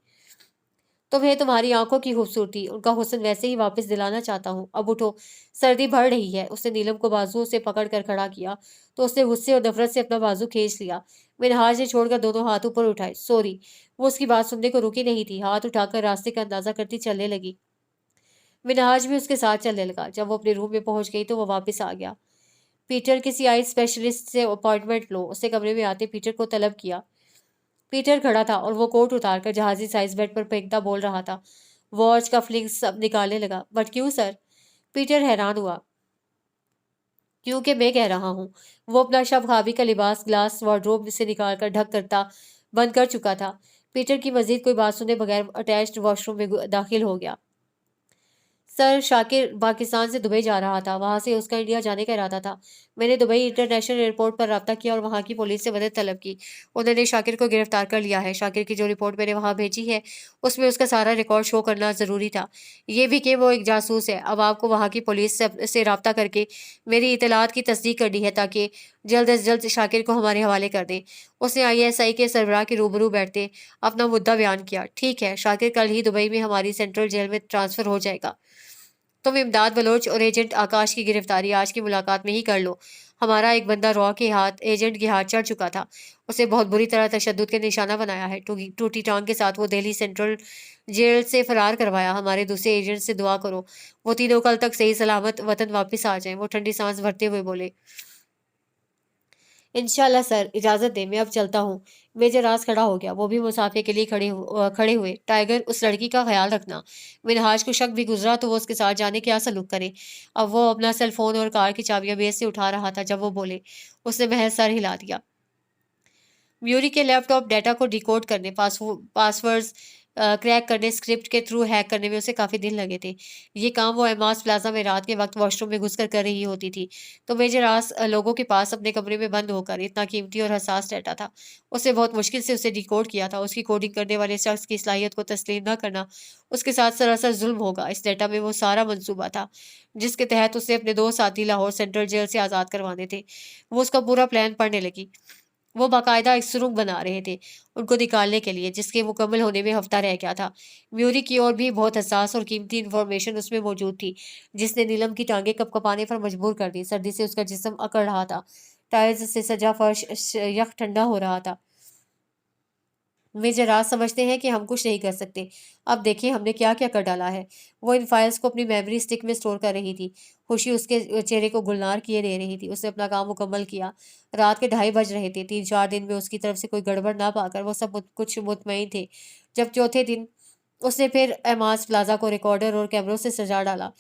तुम्हें तुम्हारी आंखों की खूबसूरती, उनका हुस्न वैसे ही वापस दिलाना चाहता हूँ। अब उठो, सर्दी बढ़ रही है। उसने नीलम को बाजुओं से पकड़ कर खड़ा किया तो उसने गुस्से और नफरत से अपना बाजू खींच लिया। मिनहाज ने छोड़कर दोनों हाथ ऊपर उठाए। सॉरी। वो उसकी बात सुनने को रुकी नहीं थी। हाथ उठाकर रास्ते का अंदाजा करती चलने लगी। मिनहाज भी उसके साथ चलने लगा। जब वो अपने रूम में पहुंच गई तो वो वापस आ गया। पीटर, किसी आई स्पेशलिस्ट से अपॉइंटमेंट लो। उसने कमरे में आते पीटर को तलब किया। पीटर खड़ा था और वो कोट उतारकर जहाजी साइज बेड पर फेंकता बोल रहा था। वॉच का फ्लिंक्स सब निकालने लगा। बट क्यों सर? पीटर हैरान हुआ। क्योंकि मैं कह रहा हूँ। वो अपना शब खाबी का लिबास ग्लास वार्डरोब से निकालकर ढक करता बंद कर चुका था। पीटर की मजीद कोई बात सुने बगैर अटैच्ड वॉशरूम में दाखिल हो गया। सर, शाकिर पाकिस्तान से दुबई जा रहा था। वहाँ से उसका इंडिया जाने का इरादा था। मैंने दुबई इंटरनेशनल एयरपोर्ट पर राब्ता किया और वहाँ की पुलिस से मदद तलब की। उन्होंने शाकिर को गिरफ्तार कर लिया है। शाकिर की जो रिपोर्ट मैंने वहाँ भेजी है, उसमें उसका सारा रिकॉर्ड शो करना ज़रूरी था। ये भी कि वो एक जासूस है। अब आपको वहाँ की पुलिस से राब्ता करके मेरी इत्तलात की तस्दीक करनी है, ताकि जल्द से जल्द शाकिर को हमारे हवाले कर दें। उसने आईएसआई के सरबराह के रूबरू बैठते अपना मुद्दा बयान किया। ठीक है, शाकिर कल ही दुबई में हमारी सेंट्रल जेल में ट्रांसफ़र हो जाएगा। तुम इमदाद बलोच और एजेंट आकाश की गिरफ्तारी आज की मुलाकात में ही कर लो। हमारा एक बंदा रॉ के हाथ एजेंट के हाथ चढ़ चुका था। उसे बहुत बुरी तरह तशद्दुद के निशाना बनाया है। टूटी टांग के साथ वो दिल्ली सेंट्रल जेल से फरार करवाया। हमारे दूसरे एजेंट से दुआ करो, वो तीनों कल तक सही सलामत वतन वापस आ जाएं। वो ठंडी सांस भरते हुए बोले। इंशाल्लाह सर, इजाज़त दें, मैं अब चलता हूँ। मेजर राज खड़ा हो गया। वो भी मुसाफे के लिए खड़े हुए। टाइगर, उस लड़की का ख्याल रखना। मिनहाज को शक भी गुजरा तो वो उसके साथ जाने क्या सलूक करे। अब वो अपना सेल फोन और कार की चाबियां मेज से उठा रहा था जब वो बोले। उसने महज सर हिला दिया। म्यूरी के लैपटॉप डेटा को डिकोड करने, पासवर्ड्स क्रैक करने, स्क्रिप्ट के थ्रू हैक करने में उसे काफ़ी दिन लगे थे। ये काम वो एमास प्लाजा में रात के वक्त वॉशरूम में घुसकर कर रही होती थी। तो मेजर आस लोगों के पास अपने कमरे में बंद होकर इतना कीमती और हसास डेटा था। उसने बहुत मुश्किल से उसे डिकोड किया था। उसकी कोडिंग करने वाले शख्स की सलाहियत को तस्लीम न करना उसके साथ सरासर जुल्म होगा। इस डेटा में वो सारा मंसूबा था जिसके तहत उसे अपने दो साथी लाहौर सेंट्रल जेल से आज़ाद करवाने थे। वो उसका पूरा प्लान पढ़ने लगी। वो बाकायदा एक सुरंग बना रहे थे उनको निकालने के लिए, जिसके मुकम्मल होने में हफ्ता रह गया था। म्यूरी की और भी बहुत हसास और कीमती इंफॉर्मेशन उसमें मौजूद थी, जिसने नीलम की टांगें कपकपाने पर मजबूर कर दी। सर्दी से उसका जिस्म अकड़ रहा था। टाइल्स से सजा फर्श यख ठंडा हो रहा था। वे जरात समझते हैं कि हम कुछ नहीं कर सकते। अब देखिए हमने क्या-क्या कर डाला है। वो इन फाइल्स को अपनी मेमोरी स्टिक में स्टोर कर रही थी। खुशी उसके चेहरे को गुलनार किए दे रही थी। उसने अपना काम मुकम्मल किया। रात के 2:30 बज रहे थे। 3-4 दिन में उसकी तरफ से कोई गड़बड़ ना पाकर वो सब कुछ मुतमईन थे। जब चौथे दिन उसने फिर एमास प्लाजा को रिकॉर्डर और कैमरों से सजा डाला।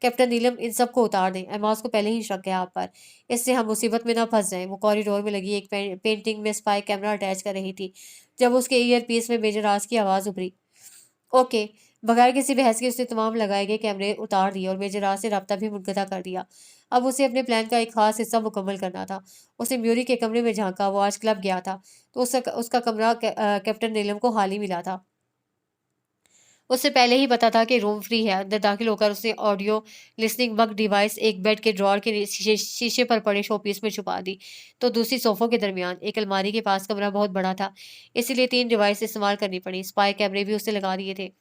कैप्टन नीलम, इन सबको उतार दें। एमास को पहले ही शक है आप पर। इससे हम मुसीबत में ना फंस जाएं। वो कॉरिडोर में लगी एक पेंटिंग में स्पाई कैमरा अटैच कर रही थी जब उसके ईयरपीस में मेजर राज की आवाज़ उभरी। ओके। बगैर किसी बहस के उसने तमाम लगाए गए कैमरे उतार दिए और मेजर राज से रब्ता भी मुनक़ता कर दिया। अब उसे अपने प्लान का एक खास हिस्सा मुकम्मल करना था। उसने म्यूरी के कमरे में झांका। वो आज क्लब गया था तो उसका कमरा कैप्टन नीलम को खाली मिला था। उससे पहले ही पता था कि रूम फ्री है। अंदर दाखिल होकर उसने ऑडियो लिसनिंग बग डिवाइस एक बेड के ड्रॉर के शीशे पर पड़े शोपीस में छुपा दी। तो दूसरी सोफों के दरमियान एक अलमारी के पास कमरा बहुत बड़ा था, इसीलिए 3 डिवाइस इस्तेमाल करनी पड़ी। स्पाई कैमरे भी उसने लगा दिए थे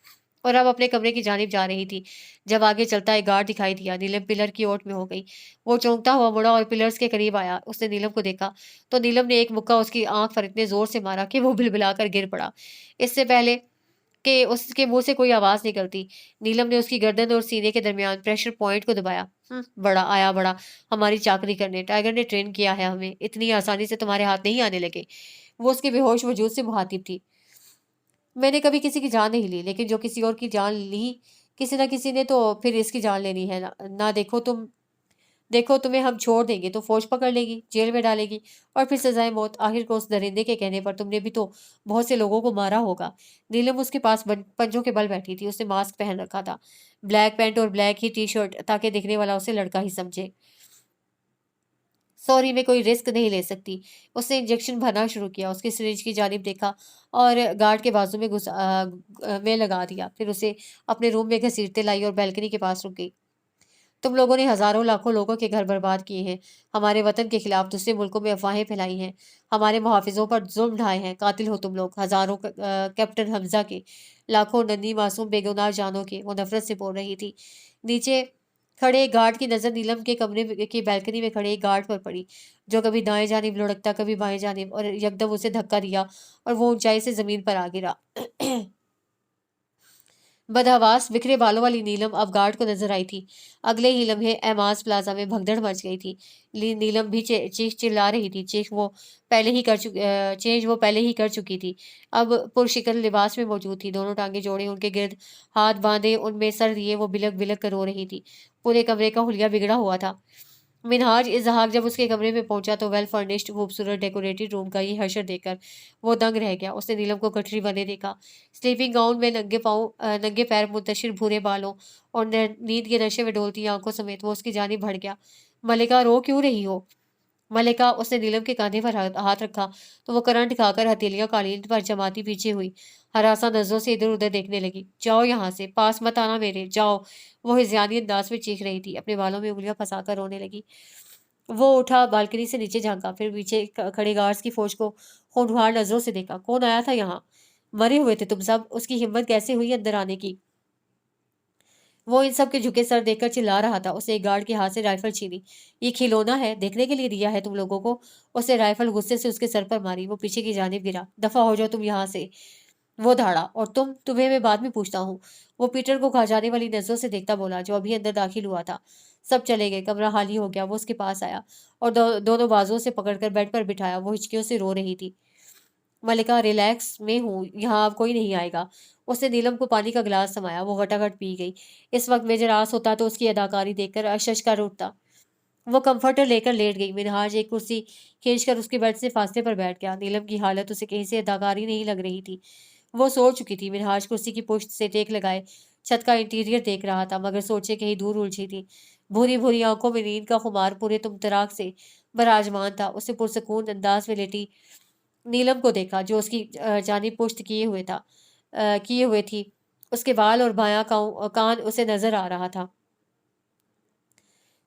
और अब अपने कमरे की जानिब जा रही थी जब आगे चलता एक गार्ड दिखाई दिया। नीलम पिलर की ओट में हो गई। वो चौंकता हुआ मुड़ा और पिलर्स के करीब आया। उसने नीलम को देखा तो नीलम ने एक मुक्का उसकी आंख पर इतने जोर से मारा कि वो बिलबिलाकर गिर पड़ा। इससे पहले कि उसके मुँह से कोई आवाज़ निकलती, नीलम ने उसकी गर्दन और सीने के दरमियान प्रेशर पॉइंट को दबाया। बड़ा, हमारी चाकरी करने। टाइगर ने ट्रेन किया है हमें, इतनी आसानी से तुम्हारे हाथ नहीं आने लगे। वो उसके बेहोश वजूद से मुखातिब थी। मैंने कभी किसी की जान नहीं ली, लेकिन जो किसी और की जान ली, किसी न किसी ने तो फिर इसकी जान लेनी है ना। देखो तुम्हें हम छोड़ देंगे तो फौज पकड़ लेगी, जेल में डालेगी और फिर सजाए मौत। आखिर को उस दरिंदे के कहने पर तुमने भी तो बहुत से लोगों को मारा होगा। नीलम उसके पास पंजों के बल बैठी थी। उसने मास्क पहन रखा था, ब्लैक पैंट और ब्लैक ही टी शर्ट, ताकि दिखने वाला उसे लड़का ही समझे। सॉरी, मैं कोई रिस्क नहीं ले सकती। उसने इंजेक्शन भरना शुरू किया, उसके सिरिंज की जानिब देखा और गार्ड के बाजू में में लगा दिया। फिर उसे अपने रूम में घसीटते लाई और बैल्कनी के पास रुक गई। तुम लोगों ने हज़ारों लाखों लोगों के घर बर्बाद किए हैं, हमारे वतन के खिलाफ दूसरे मुल्कों में अफवाहें फैलाई हैं, हमारे मुहाफ़िज़ों पर ज़ुल्म ढाए हैं। कातिल हो तुम लोग, हज़ारों कैप्टन हमज़ा के, लाखों नन्ही मासूम बेगुनाह जानों के। वो नफ़रत से बोल रही थी। नीचे खड़े एक गार्ड की नज़र नीलम के कमरे की बैल्कनी में खड़े एक गार्ड पर पड़ी, जो कभी दाएं जानिब लुढ़कता, कभी बाएं जानिब, और यकदम उसे धक्का दिया और वो ऊंचाई से ज़मीन पर आ गिरा। बदहवास बिखरे बालों वाली नीलम अब गार्ड को नजर आई थी। अगले ही लम्हे एमाज प्लाजा में भगदड़ मच गई थी। नीलम भी चीख चिल्ला रही थी। चेंज वो पहले ही कर चुकी थी। अब पुरशिकन लिबास में मौजूद थी। दोनों टांगे जोड़े, उनके गिर्द हाथ बांधे, उनमें सर दिए, वो बिलक बिलक कर रो रही थी। पूरे कमरे का हुलिया बिगड़ा हुआ था। मिनहाज इज़हाक जब उसके कमरे में पहुंचा तो वेल फर्निश्ड खूबसूरत डेकोरेटेड रूम का ये हशर देखकर वो दंग रह गया। उसने नीलम को गठरी बने देखा, स्लीपिंग गाउन में नंगे पैर मुंतशिर भूरे बालों और नींद के नशे में डोलती आंखों समेत वो उसकी जानिब बढ़ गया। मलिका, रो क्यों रही हो? मलिका, उसने नीलम के कंधे पर हाथ रखा तो वो करंट खाकर हथेलियां कालीन पर जमाती पीछे हुई, हरासा नजरों से इधर उधर देखने लगी। जाओ यहाँ से, पास मत आना मेरे, जाओ। वो हिज़्यानी अंदाज में चीख रही थी, अपने बालों में उंगलियां फंसाकर रोने लगी। वो उठा, बालकनी से नीचे झांका, फिर पीछे खड़े गार्ड्स की फौज को होनहार नजरों से देखा। कौन आया था यहाँ? मरे हुए थे तुम सब। उसकी हिम्मत कैसे हुई अंदर आने की? वो इन सब के झुके सर देखकर चिल्ला रहा था। उसने एक गार्ड के हाथ से राइफल छीनी। ये खिलौना है, देखने के लिए दिया है तुम लोगों को। उसने राइफल गुस्से से उसके सर पर मारी। वो पीछे की जानिब गिरा। दफा हो जाओ तुम यहाँ से। वो धाड़ा, और तुम्हें मैं बाद में पूछता हूँ। वो पीटर को खा जाने वाली नजरों से देखता बोला, जो अभी अंदर दाखिल हुआ था। सब चले गए, कमरा खाली हो गया। वो उसके पास आया और दोनों बाजुओं से पकड़कर बेड पर बिठाया। वो हिचकियों से रो रही थी। मलिका, रिलैक्स में हूँ, यहाँ अब कोई नहीं आएगा। उसने नीलम को पानी का गिलास समाया। वो घटाघट पी गई। इस वक्त मेजर आस होता तो उसकी अदाकारी देखकर अशश का उठता। वो कंफर्टर लेकर लेट गई। मिनहाज एक कुर्सी खींचकर उसके बेड से फासले पर बैठ गया। नीलम की हालत उसे कहीं से अदाकारी नहीं लग रही थी। वो सो चुकी थी। मिनहाज कुर्सी की पुश्त से टेक लगाए छत का इंटीरियर देख रहा था, मगर सोचे कहीं दूर उलझी थी। भूरी भूरी आंखों में नींद का खुमार पूरे तुमतराक से बराजमान था। उसे पुरसकून अंदाज में लेटी नीलम को देखा, जो उसकी जानिब पुश्त किए हुए थी। उसके बाल और बायां कान उसे नजर आ रहा था।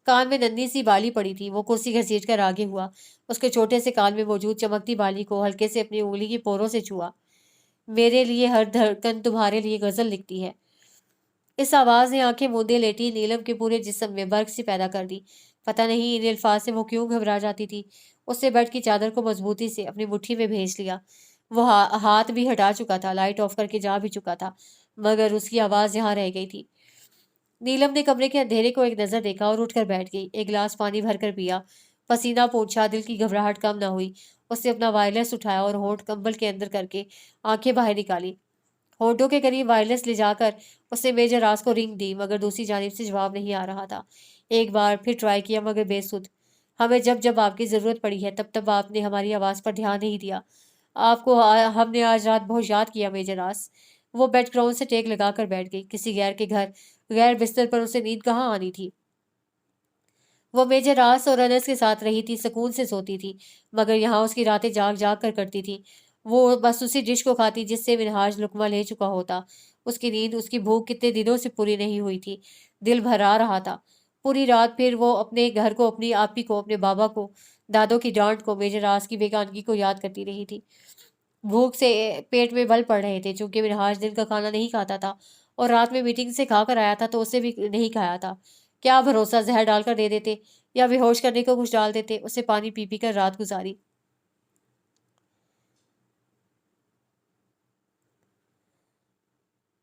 कान में नन्ही सी बाली पड़ी थी। वो कुर्सी घसीट कर आगे हुआ, उसके छोटे से कान में मौजूद चमकती बाली को हल्के से अपनी उंगली की पोरों से छुआ। मेरे लिए हर धड़कन तुम्हारे लिए गजल लिखती है। इस आवाज ने आंखें मूंदे लेटी नीलम के पूरे जिस्म में बर्फ सी पैदा कर दी। पता नहीं इन अल्फाज से वो क्यों घबरा जाती थी। उसने बेड की चादर को मजबूती से अपनी मुट्ठी में भेज लिया। वो हाथ भी हटा चुका था, लाइट ऑफ करके जा भी चुका था, मगर उसकी आवाज यहाँ रह गई थी। नीलम ने कमरे के अंधेरे को एक नजर देखा और उठकर बैठ गई। एक गिलास पानी भरकर पिया, पसीना पोंछा, दिल की घबराहट कम न हुई। उसने अपना वायरलेस उठाया और होंठ कंबल के अंदर करके आंखें बाहर निकाली। होठों के करीब वायरलेस ले जाकर उसने मेजर राज को रिंग दी, मगर दूसरी जानिब से जवाब नहीं आ रहा था। एक बार फिर ट्राई किया, मगर बेसुध। हमें जब जब आपकी जरूरत पड़ी है तब तब आपने हमारी आवाज पर ध्यान नहीं दिया। हमने आज रात बहुत याद किया मेजर राज। वो बेड क्राउन से टेक लगाकर बैठ गई। किसी गैर के घर गैर बिस्तर पर उसे नींद कहाँ आनी थी। वो मेजर रास और अनस के साथ रही थी, सुकून से सोती थी, मगर यहाँ उसकी रातें जाग जाग कर करती थी। वो बस उसी डिश को खाती जिससे मिनहाज लुकमा ले चुका होता। उसकी नींद, उसकी भूख कितने दिनों से पूरी नहीं हुई थी। दिल भरा रहा था। पूरी रात फिर वो अपने घर को, अपनी आपी को, अपने बाबा को, दादों की डांट को, मेजर रास की बेगानगी को याद करती रही थी। भूख से पेट में बल पड़ रहे थे, चूंकि मिनहाज दिन का खाना नहीं खाता था और रात में मीटिंग से खाकर आया था तो उसे भी नहीं खाया था। क्या भरोसा, जहर डालकर दे देते या बेहोश करने को कुछ डाल देते। उसे पानी पी पी कर रात गुजारी।